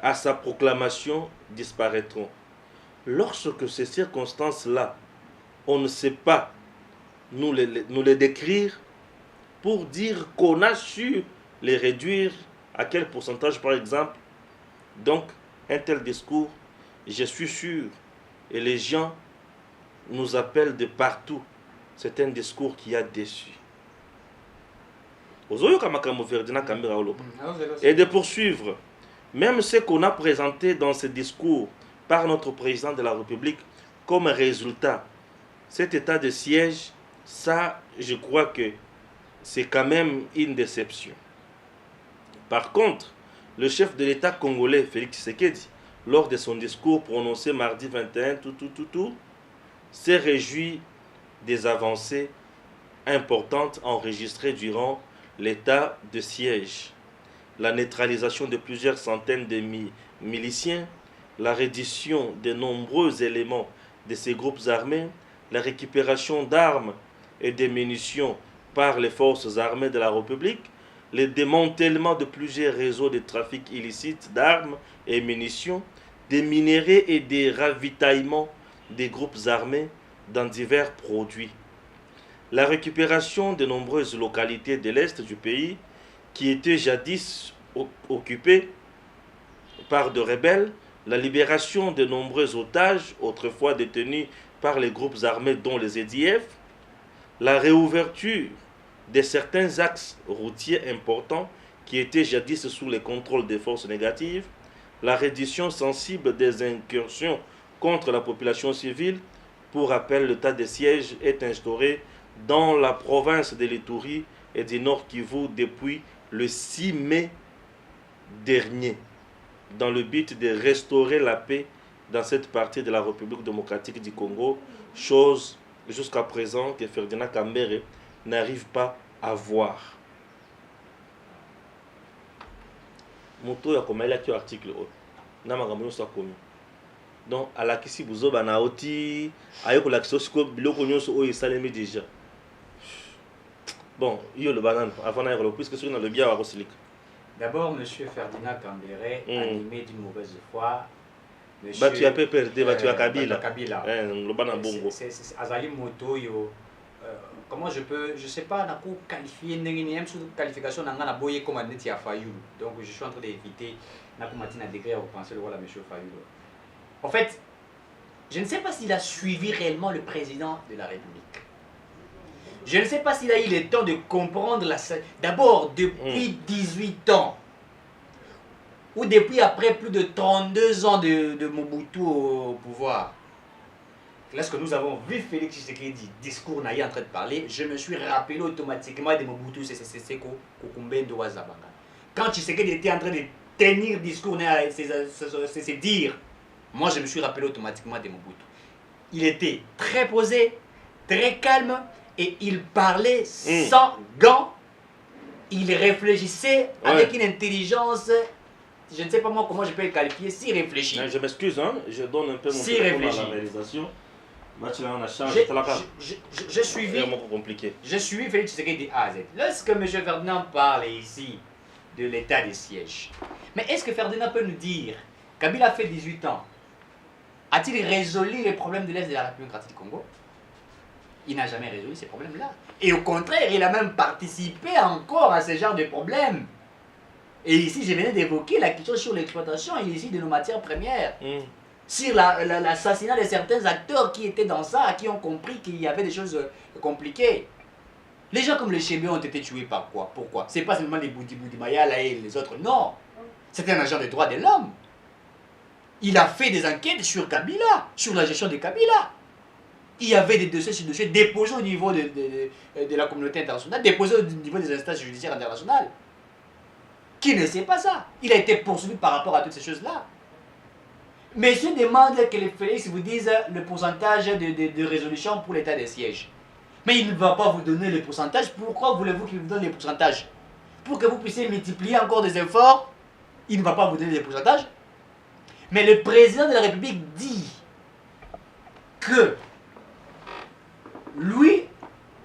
à sa proclamation disparaîtront. Lorsque ces circonstances-là, on ne sait pas nous les décrire pour dire qu'on a su les réduire à quel pourcentage par exemple. Donc, un tel discours, je suis sûr, et les gens nous appellent de partout, c'est un discours qui a déçu. Et de poursuivre, même ce qu'on a présenté dans ce discours par notre président de la République comme résultat, cet état de siège, ça, je crois que c'est quand même une déception. Par contre, le chef de l'État congolais, Félix Tshisekedi, lors de son discours prononcé mardi 21, s'est réjoui des avancées importantes enregistrées durant l'état de siège, la neutralisation de plusieurs centaines de miliciens, la reddition de nombreux éléments de ces groupes armés, la récupération d'armes et de munitions par les forces armées de la République, le démantèlement de plusieurs réseaux de trafic illicite d'armes et munitions, des minéraux et des ravitaillements des groupes armés dans divers produits, la récupération de nombreuses localités de l'Est du pays qui étaient jadis occupées par de rebelles, la libération de nombreux otages autrefois détenus par les groupes armés dont les EDF, la réouverture de certains axes routiers importants qui étaient jadis sous le contrôle des forces négatives, la reddition sensible des incursions contre la population civile. Pour rappel, l'état de siège est instauré dans la province de l'Ituri et du Nord Kivu depuis le 6 mai dernier, dans le but de restaurer la paix dans cette partie de la République démocratique du Congo, chose jusqu'à présent que Ferdinand Kambere n'arrive pas à voir. Moto ya komela ki article o na makambo nyonso akomi donc alakisi buzoba na oti ayeko lakisa siko biloko nyonso oyo esalemi déjà bon yo le banane avant na yelo puisque sur na le bien wa kosilika. D'abord, M. Ferdinand Kambere, animé d'une mauvaise foi. Tu as perdu, tu as Kabila. C'est Azali Moto, comment je sais pas, on qualifier une qualification dans la boye comme Aneti a Fayulu. Donc je suis en train d'éviter la degré à penser le rôle à M. Fayulu. En fait, je ne sais pas s'il a suivi réellement le président de la République. Je ne sais pas s'il a eu le temps de comprendre d'abord depuis 18 ans ou depuis après plus de 32 ans de Mobutu au pouvoir. Lorsque nous avons vu Félix Tshisekedi discours naïe en train de parler, je me suis rappelé automatiquement de Mobutu Seko Kukumbendo Wazabanga. Quand Tshisekedi était en train de tenir discours, c'est dire, moi je me suis rappelé automatiquement de Mobutu. Il était très posé, très calme. Et il parlait sans gants, il réfléchissait avec une intelligence, je ne sais pas moi comment je peux le qualifier, si réfléchi. Je m'excuse, hein, je donne un peu mon si téléphone à la réalisation. Je suis Félix Tshisekedi A à Z. Lorsque M. Ferdinand parle ici de l'état de siège, mais est-ce que Ferdinand peut nous dire, Kabila a fait 18 ans, a-t-il résolu les problèmes de l'Est de la République démocratique du Congo? Il n'a jamais résolu ces problèmes-là. Et au contraire, il a même participé encore à ce genre de problèmes. Et ici, je venais d'évoquer la question sur l'exploitation ici de nos matières premières. Sur l'assassinat de certains acteurs qui étaient dans ça, qui ont compris qu'il y avait des choses compliquées. Les gens comme les Chébé ont été tués par quoi? Pourquoi? C'est pas seulement les Boudi Mayala et les autres, non. C'était un agent des droits de l'homme. Il a fait des enquêtes sur Kabila, sur la gestion de Kabila. Il y avait des dossiers sur dossiers déposés au niveau de la communauté internationale, déposés au niveau des instances judiciaires internationales. Qui ne sait pas ça? Il a été poursuivi par rapport à toutes ces choses-là. Monsieur demande que les Félix vous disent le pourcentage de résolution pour l'état des sièges. Mais il ne va pas vous donner le pourcentage. Pourquoi voulez-vous qu'il vous donne les pourcentages? Pour que vous puissiez multiplier encore des efforts, il ne va pas vous donner les pourcentages. Mais le président de la République dit que lui,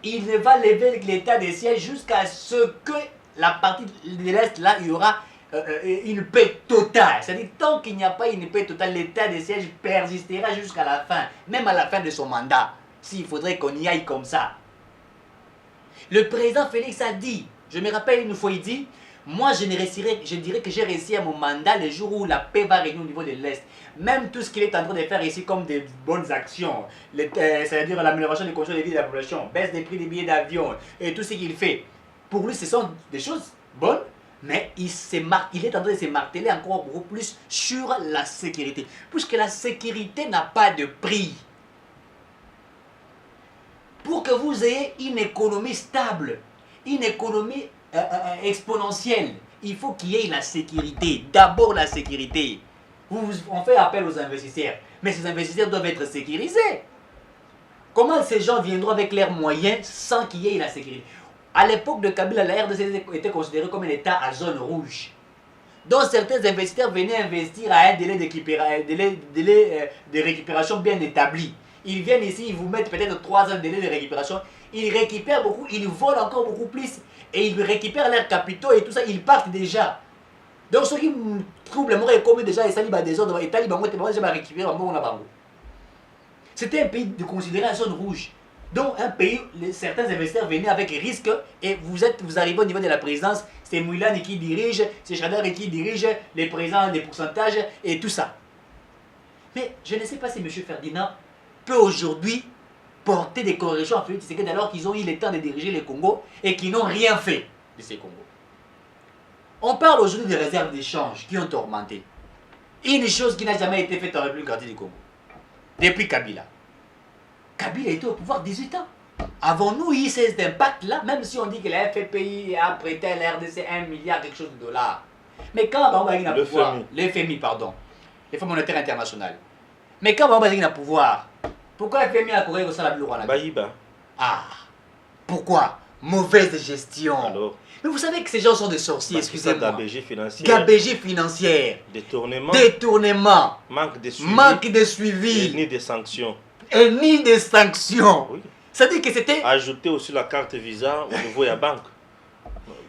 il ne va lever l'état des sièges jusqu'à ce que la partie de l'Est, là, il y aura une paix totale. C'est-à-dire, tant qu'il n'y a pas une paix totale, l'état des sièges persistera jusqu'à la fin, même à la fin de son mandat, s'il faudrait qu'on y aille comme ça. Le président Félix a dit, je me rappelle une fois, il dit, moi je dirais que j'ai réussi à mon mandat le jour où la paix va régner au niveau de l'Est. Même tout ce qu'il est en train de faire ici comme des bonnes actions, c'est-à-dire l'amélioration des conditions de vie de la population, baisse des prix des billets d'avion et tout ce qu'il fait, pour lui ce sont des choses bonnes, mais il est en train de se marteler encore beaucoup plus sur la sécurité. Puisque la sécurité n'a pas de prix. Pour que vous ayez une économie stable, une économie exponentielle, il faut qu'il y ait la sécurité. D'abord la sécurité. On fait appel aux investisseurs, mais ces investisseurs doivent être sécurisés. Comment ces gens viendront avec leurs moyens sans qu'il y ait la sécurité? À l'époque de Kabila, la RDC était considérée comme un État à zone rouge. Donc certains investisseurs venaient investir à un délai de récupération bien établi. Ils viennent ici, ils vous mettent peut-être 3 ans de délai de récupération. Ils récupèrent beaucoup, ils volent encore beaucoup plus. Et ils récupèrent leurs capitaux et tout ça, ils partent déjà. Donc ceux qui trouvent le monde comme déjà, ils salissent des désordre, et talibans, ils vont récupérer un bon bango. C'était un pays considéré à zone rouge. Donc un pays, certains investisseurs venaient avec risque et vous arrivez au niveau de la présidence, c'est Moulani qui dirige, c'est Chadar qui dirige, les présidents, les pourcentages et tout ça. Mais je ne sais pas si M. Ferdinand peut aujourd'hui porter des corrections à Félix Tshisekedi alors qu'ils ont eu le temps de diriger le Congo et qu'ils n'ont rien fait de ces Congos. On parle aujourd'hui des réserves d'échange qui ont augmenté. Une chose qui n'a jamais été faite en République démocratique du Congo. Depuis Kabila. Kabila était au pouvoir 18 ans. Avons-nous eu cet impact-là, même si on dit que la FPI a prêté à la RDC 1 milliard quelque chose de dollars. Mais quand on va y avoir pouvoir, le FMI, pardon, le Fonds monétaire international. Mais quand on va y avoir pouvoir, pourquoi le FMI a couru au salaire de Baïba. Ah, pourquoi? Mauvaise gestion. Alors, mais vous savez que ces gens sont des sorciers, excusez-moi. Gabégie financière. Gabégie financière. Détournement. Détournement. Manque de suivi. Manque de suivi. Et ni de sanctions. Et ni de sanctions. Oui. Ça dit que c'était... Ajouter aussi la carte Visa au niveau de la banque.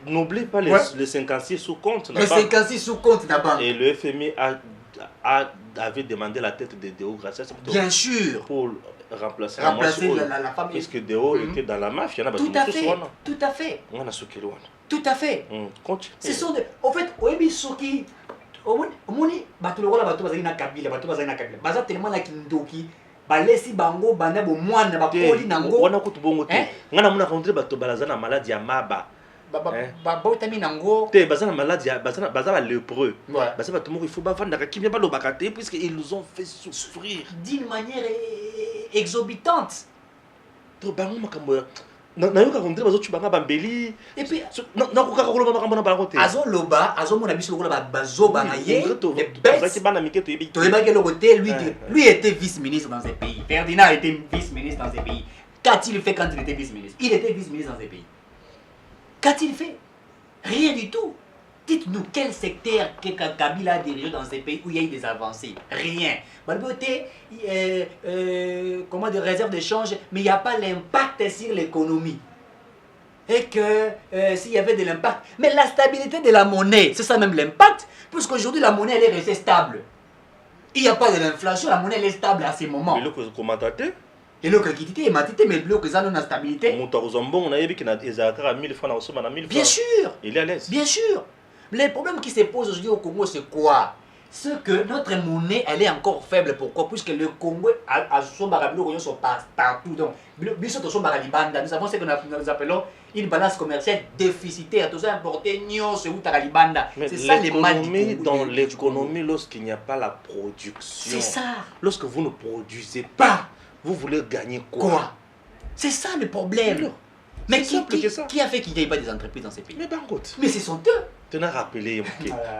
N'oublie pas les 56 sous-comptes. Les 56 sous-comptes de la banque. Et le FMI avait demandé la tête de Deo Gracia. Bien sûr. Pour remplacer la femme. Parce que Deo était dans la mafia. Tout à fait. Tout à fait. Tout à fait. Ce sont des... En fait, Oebi Soki... Omoni, Batulora, Batubazina Kabila, Batubazina Kabila. Baza tellement na Kindoki. Balesi bango banda bo mwana ba poli nango wana kutu bongo te ngana muna rencontrer bato balazana maladie ya maba ba botami nango te bazana maladie bazana lépreux bazana bato moko il faut bavanda ka kimia ba lobaka te puisque ils nous ont fait souffrir d'une manière exorbitante. to bango makambo na yoka rencontrer bazo tu banga bambeli et puis na ko ka ko loba makambo na bango te azo loba azo mona biso lokola bazo banga ye bazaki bana mike to yebi to yebaki le côté lui était vice-ministre dans ces pays. Ferdinand était vice-ministre dans ces pays. Qu'a-t-il fait quand il était vice-ministre? Il était vice-ministre dans ces pays. Qu'a-t-il fait? Rien du tout. Dites-nous quel secteur que Kabila a dirigé dans ces pays où il y a eu des avancées. Rien. Balboté, comment des réserves d'échange, mais il n'y a pas l'impact sur l'économie. Et que s'il y avait de l'impact, mais la stabilité de la monnaie, c'est ça même l'impact, puisqu'aujourd'hui la monnaie elle est restée stable. Il n'y a pas de l'inflation, la monnaie elle est stable à ces moments. Mais le commentateur et le qui est matité, mais le que ça donne la stabilité. Bien sûr. Il est à l'aise. Bien sûr. Les problèmes qui se posent aujourd'hui au Congo, c'est quoi? C'est que notre monnaie, elle est encore faible. Pourquoi? Puisque le Congo, sont partout. Donc, nous savons ce que nous appelons une balance commerciale déficitaire. Tout ça importé, c'est ça les mal du Congo. Dans l'économie, lorsqu'il n'y a pas la production, c'est ça. Lorsque vous ne produisez pas, vous voulez gagner quoi? C'est ça le problème. Mais qui a fait qu'il n'y ait pas des entreprises dans ces pays? Mais ce sont eux. Tu n'as rappelé,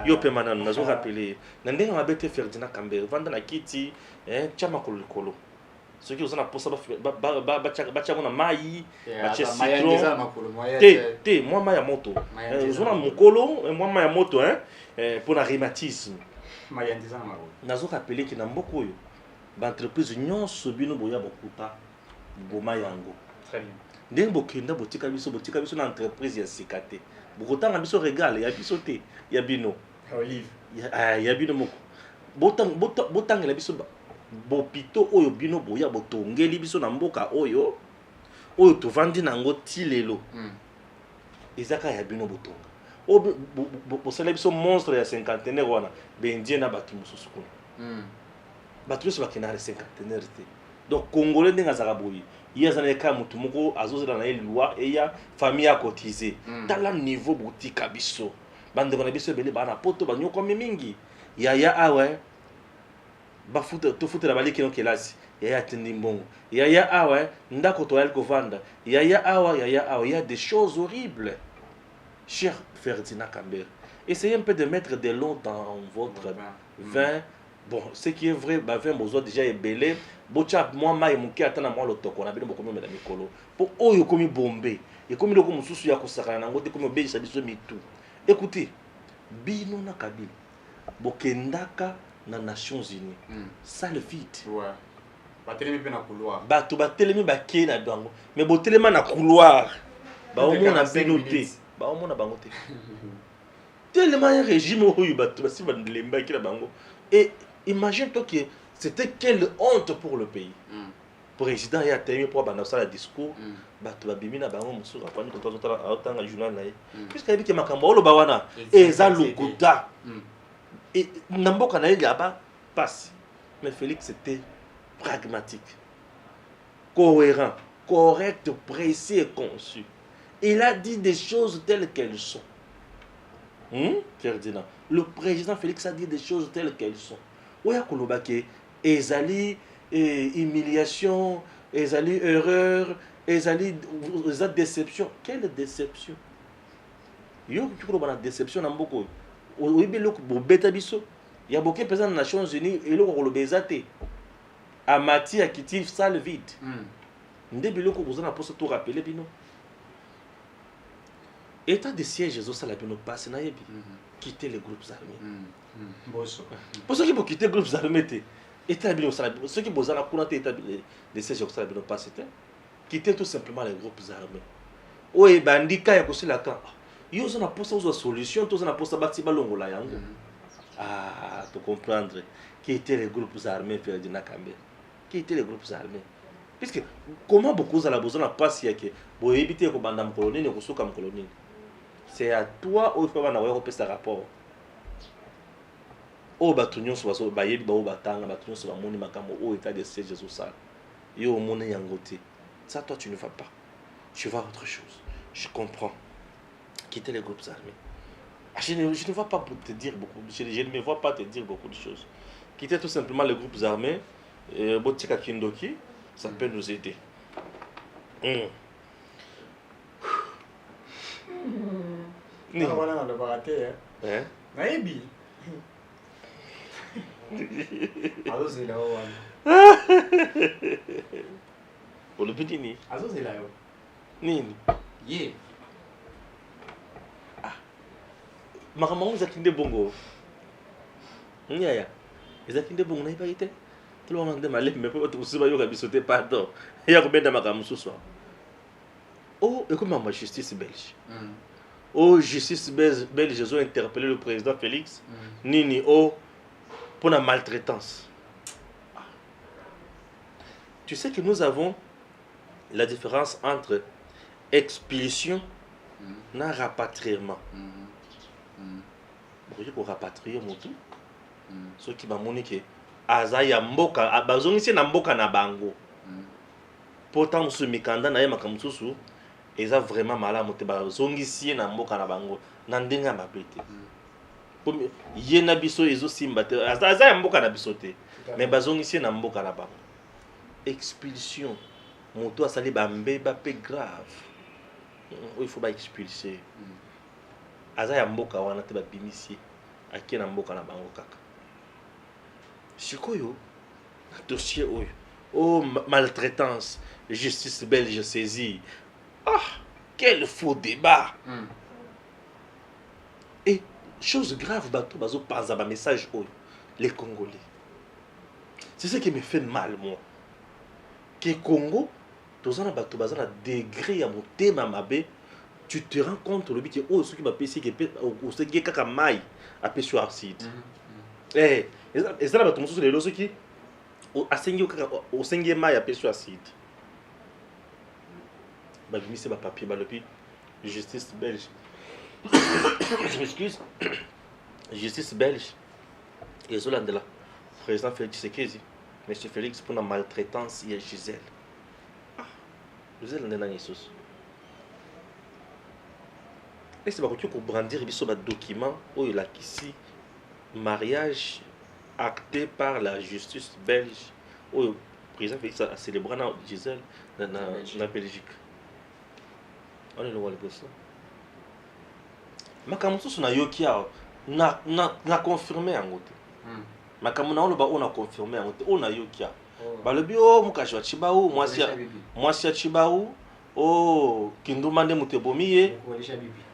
yo pe manano, nous avons rappelé. Nandé on a bêté Ferdinand Kambere, vendre na kiti, chama kolo. Ce qui ont pour ça, bachamo maï, citron. Te, moi maya moto. Zona mukolo, moi maya moto, pour la rhumatisme. Nous avons rappelé que dans beaucoup d'entreprises, nous subino boya bokuta, boma yango. Très bien. Ndenge bokenda botika biso na entreprise ya sikate. Bokotanga biso regale ya biso te ya bino. Olive. Ya bino moko. Botangela biso bopito oyo bino boya botongeli biso na mboka oyo tovandi nango tilelo. Ezaka ya bino botonga. O bosala biso monstre ya cinquantenaire wana bendie na batu mosusu kuna. Batu biso bakena na cinquantenaire te. Donc congolais ndenga zaka boyi. Il y a des cas où il loi et il y a famille à cotiser. Dans le niveau boutique à biso. Bande de biso bele bana poto banyo comme mingi. Ya ah ouais. Ba foot to foot la bali qui donc là. Ya tindimbongo. Ya ah ouais. Ndako to el kovanda. Ya ah ouais, il y a des choses horribles. Cher Ferdinand Kambere, essayez un peu de mettre de l'eau dans votre vin Bon, ce qui est vrai, bah, vraiment, besoin déjà est belé. Bocha, moi, ma emuki atana moi l'otoko, on a bien beaucoup de mikolo. Pour eux, il y a comme bombé. Et comme il y a comme sous ya kusakana, on a comme obéi ça biso mitu. Écoutez, bino na kabila, bokendaka na Nations Unies. Ça le vide. Ouais. Batelemi pe na couloir. Bato batelemi baké na bango. Mais botelema na couloir. Ba au moins na binoté. Ba au moins na bango te. Tellement un régime où il bato basi bandelemba ki na bango. Et imagine-toi que c'était quelle honte pour le pays. Président il a terminé pour balancer le discours. Bato babimi na bango musu rapani quand on a autant journal là. Puisqu'il y a que makambo lo bawana et za lokuta. Et namboka na yaba passe. Mais Félix c'était pragmatique, cohérent, correct, précis et conçu. Il a dit des choses telles qu'elles sont. Ferdinand, le président Félix a dit des choses telles qu'elles sont. Oya kolobake, ezali humiliation, ezali erreur, ezali déception. Quelle déception? Yo tu koloba na déception na mboko. Oyibe loko bo beta biso. Ya boké président des Nations Unies et loko koloba ezate. Amati a quitté ça le vide. Ndebilo ko bozana pour se tout rappeler bino. État de siège zo sala bino passe na yebi. Quitter les groupes armés. Boso. Pour ceux qui vont quitter les groupes armés, état bino sala ceux qui bozana pour état de siège zo sala bino passe quitter tout simplement les groupes armés. Oye bandika ya kosila kan. Yo zana pour ça solution, to zana pour ça bati balongo la yango. Ah, pour comprendre quitter les groupes armés Ferdinand Kambé. Quitter les groupes armés. Puisque comment beaucoup de besoin de passer pour éviter que bandam colonie ne soit comme colonie. C'est à toi où il faut avoir un rapport. Au batunyon soit au baye ba au batanga batunyon soit moni makamo au état de siège Jésus ça. Yo moni yangote. Ça toi tu ne vas pas. Tu vas autre chose. Je comprends. Quitter les groupes armés. Je ne vois pas pour te dire beaucoup. Je ne me vois pas te dire beaucoup de choses. Quitter tout simplement les groupes armés. Botika Kindoki, ça peut nous aider. Voilà, on va rater. Hein? Naïbi. Alors c'est là-haut. Pour le petit ni. Alors c'est là-haut. Nini. Yeah. Ah. Makamong zakinde bongo. Nyaya. Zakinde bongo na ibaite. Tout le monde m'a mais pas tout ça yoga bisoté pardon. Il y a combien de makamu ce soir. Oh, et comment ma justice belge. Oh, justice belge, ils ont interpellé le président Félix. Nini oh pour la maltraitance. Tu sais que nous avons la différence entre expulsion et rapatriement. Bon, je peux rapatrier mon tout. Ce qui m'a montré azaya mboka abazongisi na mboka na bango. Pourtant musu mikanda na ye makamususu eza vraiment malamu te bazongisi na mboka na bango na ndenga mabete. Ye na biso ezo simba te azaya mboka na biso te mais bazongisi na mboka na bango. Expulsion moto asali bambe ba pe grave. Il faut ba expulser. Azaya mboka wana te ba bimisi akena mboka na bango kaka. Sikoyo, dossier oyo. Oh, maltraitance, justice belge saisie. Ah, quel faux débat. Et chose grave, bazo pas un message oyo. Les Congolais. C'est ce qui me fait mal, moi. Que Congo, dans un bateau, dans un degré à mon thème à tu te rends compte le but que oh, ce qui m'a payé, ou ce qui est caca à pêcher sur acide. Eh, et ça là, tu les lois qui au cinquième maille à pêcher sur acide. Bah, je c'est ma papier, bah, depuis justice belge. Je m'excuse. Justice belge. Et Zolande là. Président Félix Tshisekedi. Monsieur Félix pour la maltraitance, il y a Gisèle. Gisèle n'est pas Yesus. Et c'est pour brandir un document où il a ici mariage acté par la justice belge où le président Félix a célébré Gisèle dans la Belgique. On est le roi de ça. Ma camouflage na yokia na confirmé en côté. makamuna on a confirmé on a yokia balobi o mukashi wa Chibau mwasi ya Chibau o Kinduma nde mutebomiye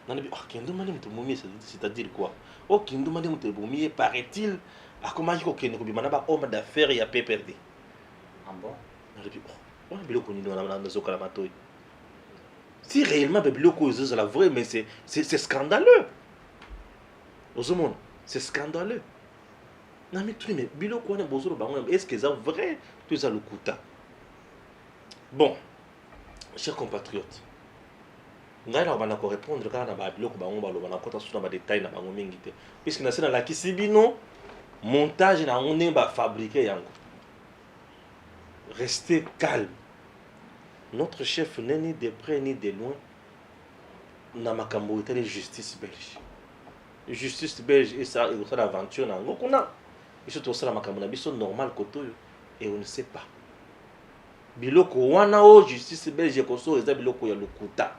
nanabi Kinduma nde mutebomiye c'est-à-dire quoi o Kinduma nde mutebomiye paraît-il akomaki kokende kobima na ba homme d'affaires ya PPRD bon nanabi on a biloko nini wana nazoka la matoi si réellement biloko c'est la vraie mais c'est scandaleux Ozomon c'est scandaleux. Non mais tout mais biloko wana bozolo bango est-ce que c'est vrai tout ça le kuta. Bon, chers compatriotes. Ngai na bana ko répondre kana na ba biloko bango baloba na kota suna ba détail na bango mingi te. Puisque na sena la kisibino montage na on ba fabriquer yango. Restez calme. Notre chef n'est ni de près ni de loin na makambo de justice belge. Justice belge et ça l'aventure na ngokuna. Et surtout ça la makambo na biso normal kotoyo et on ne sait pas. Biloko wana o justice belge koso eza biloko ya lokuta.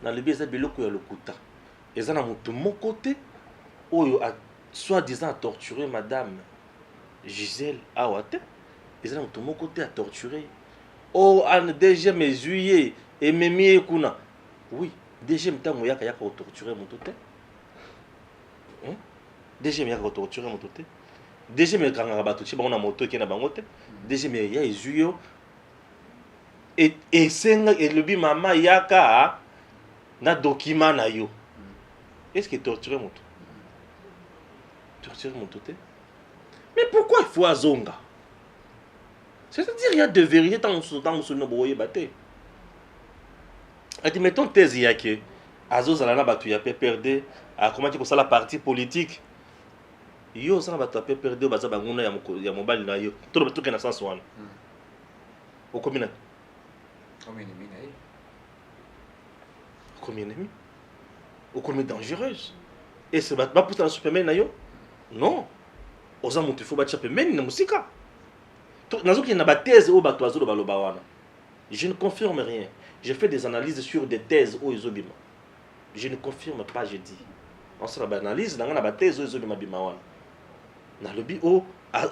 Na lebi eza biloko ya lokuta. Eza na mutu moko te oyo a soi-disant torturé madame Gisèle Awate. Eza na mutu moko te a torturé. Oh en deuxième juillet et memi kuna. Oui, deuxième temps yaka yaka torturer mutu te. Deuxième yaka torturer mutu te. Deuxième kanga bato ci bango na moto ki na bango te. Deuxième ya ezuyo et senga et lebi mama yaka na document na yo. Est-ce que torturer mutu? Torturer mutu te? Mais pourquoi il faut azonga? C'est-à-dire il y a de vérité dans ce noboye baté. Et mettons thèse yake azozala na batu ya PPRD a comment tu ça la partie politique. Yo ça ba tapé perdre baza banguna ya mobile na yo to to kana sens wana o combien o combien dangereuse et c'est pas pour ta superman na yo non oza mutu fo ba chape men na musika to nazoki na ba thèse o ba to azolo ba loba wana je ne confirme rien j'ai fait des analyses sur des thèses o izobima je ne confirme pas je dis on sera ba analyse na ba thèse o izobima bima wana na lobby o à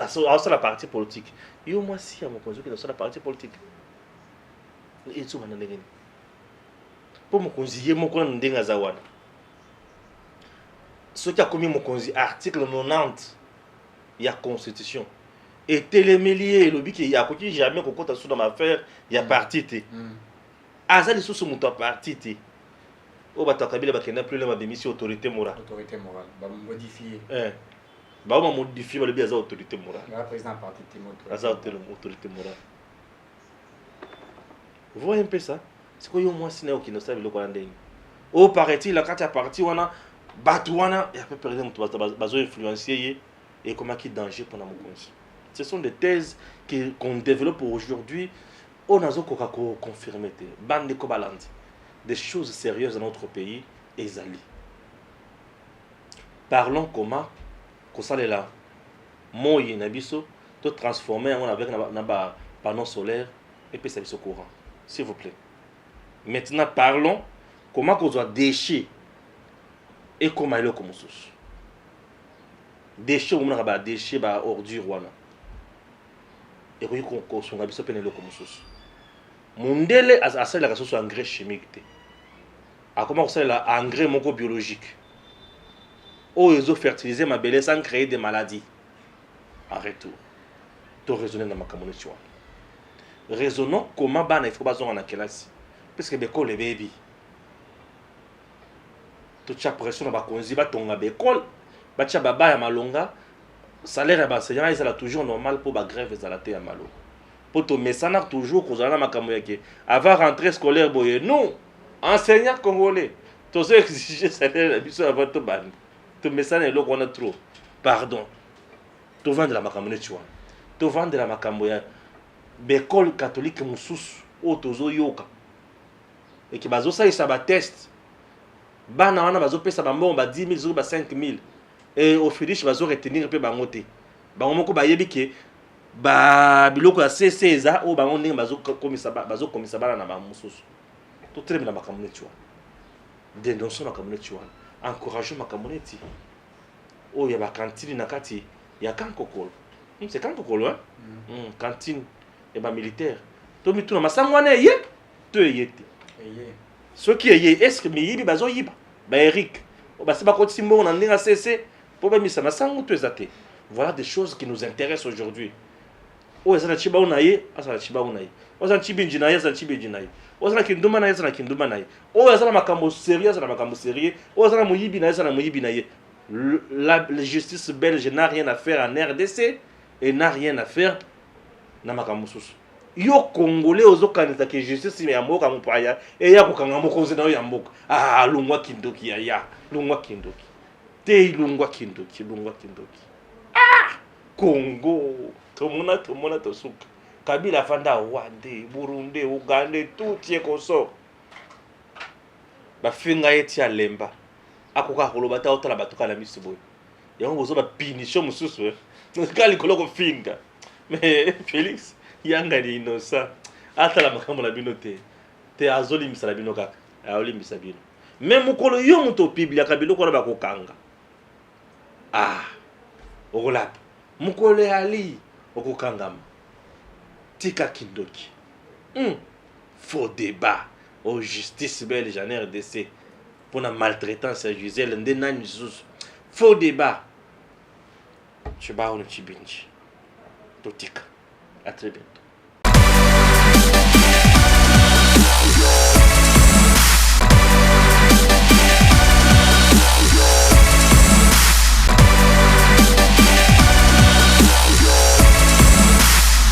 la partie politique yo moi si à mon conjoint qui dans la partie politique et tout maintenant ngeni pour mon conseiller mon kon ndenga zawana ce qui a commis mon conseiller article 90 il y a constitution et télémélier lobby qui y a côté jamais qu'on compte sur dans ma affaire il y a parti té azali sous mon parti té o batakabila bakena plus la bémission autorité morale ba modifier bah on modifie le bien autorité morale. Le président parti autorité morale. Vous voyez un peu ça? C'est quoi yo moi sinon qui ne savent le quoi ndenge. Au paraît-il la carte parti wana batouana et après perdre mon bazo influencier et comment qui danger pour mon conscience. Ce sont des thèses qu'on développe aujourd'hui on a zo ko confirmer te bande ko balandi. Des choses sérieuses dans notre pays ezali. Parlons comment kosalela moyi na biso to transformer on avec na panneau solaire et puis ça biso courant s'il vous plaît. Maintenant parlons comment qu'on doit déchirer et comment il est comme ça. Déchirer on a ba déchirer ba ordure wana. Et oui qu'on songa biso penelo comme ça. Mondele asa la kaso engrais chimique te. A comment ça la engrais moko biologique. Oh, ils ont fertilisé ma belle sans créer des maladies. En retour, tu raisonnes dans ma communauté. Raisonnons comment il faut pas en classe. Parce que l'école est baby. Toute chaque pression va conduire à ton école. Bacha baba ya malonga. Salaire à enseignant il est toujours normal pour la grève et la terre à malo. Pour ton message toujours qu'on a ma communauté. Avant rentrée scolaire boye non. Enseignant congolais. Tous ceux exiger salaire à avant tout ban. Tu message est là qu'on a trop. Pardon. Tu vends de la makamone tu vois. Tu vends de la makamboya. L'école catholique mususu o tozo yoka. Et qui bazo ça il ça ba test. Bana wana bazo pesa ba mbongo ba 10 000 ba 5 000. Et au finish bazo retenir pe bango te. Bango moko ba yebi ke ba biloko ya CCza o bango ndenge bazo komisa bana na ba mususu. Tu tremble na makamone tu vois. Dénonçons makamone tu vois. Encourageons ma communauté. oh ya ba cantine na kati ya kankokolo c'est kankokolo hein cantine et ba militaire to mituna masango wana ye to yete ceux qui est-ce que miyibi bazo yiba ba Eric ba se ba koti mbo na ndinga cc po ba misa masango to ezate. Voilà des choses qui nous intéressent aujourd'hui. Oh ezana chiba unaye asana chiba unaye ozana chibinji naye asana chibinji naye ozana kinduma naye asana kinduma naye oh ezana makambo sérieux asana makambo sérieux oh ezana muyibi naye asana muyibi naye. La justice belge n'a rien à faire en RDC et n'a rien à faire na makambo susu. Yo congolais ozokanisa ke justice ya mboka mupaya e ya kokanga mokonzi na yo ya mboka ah lungwa kindoki ya lungwa kindoki te lungwa kindoki ah Congo tomona tosuka Kabila fanda Rwanda Burundi Uganda tout tie koso ba finga yeti alemba akoka koloba ta otala batuka na misiboy yango bozo ba punition mususu kali koloko finga mais Félix yanga ni innocent atala makambo na bino te azoli misala bino kaka aoli misabino même mukolo yo muto piblia kabilo ko ba kokanga ah okolapa mukolo ali okokangama tika kindoki faux débat au justice belge en RDC pour la maltraitance à Gisèle ndenani sus faux débat chibao no chibinji totika à très bientôt.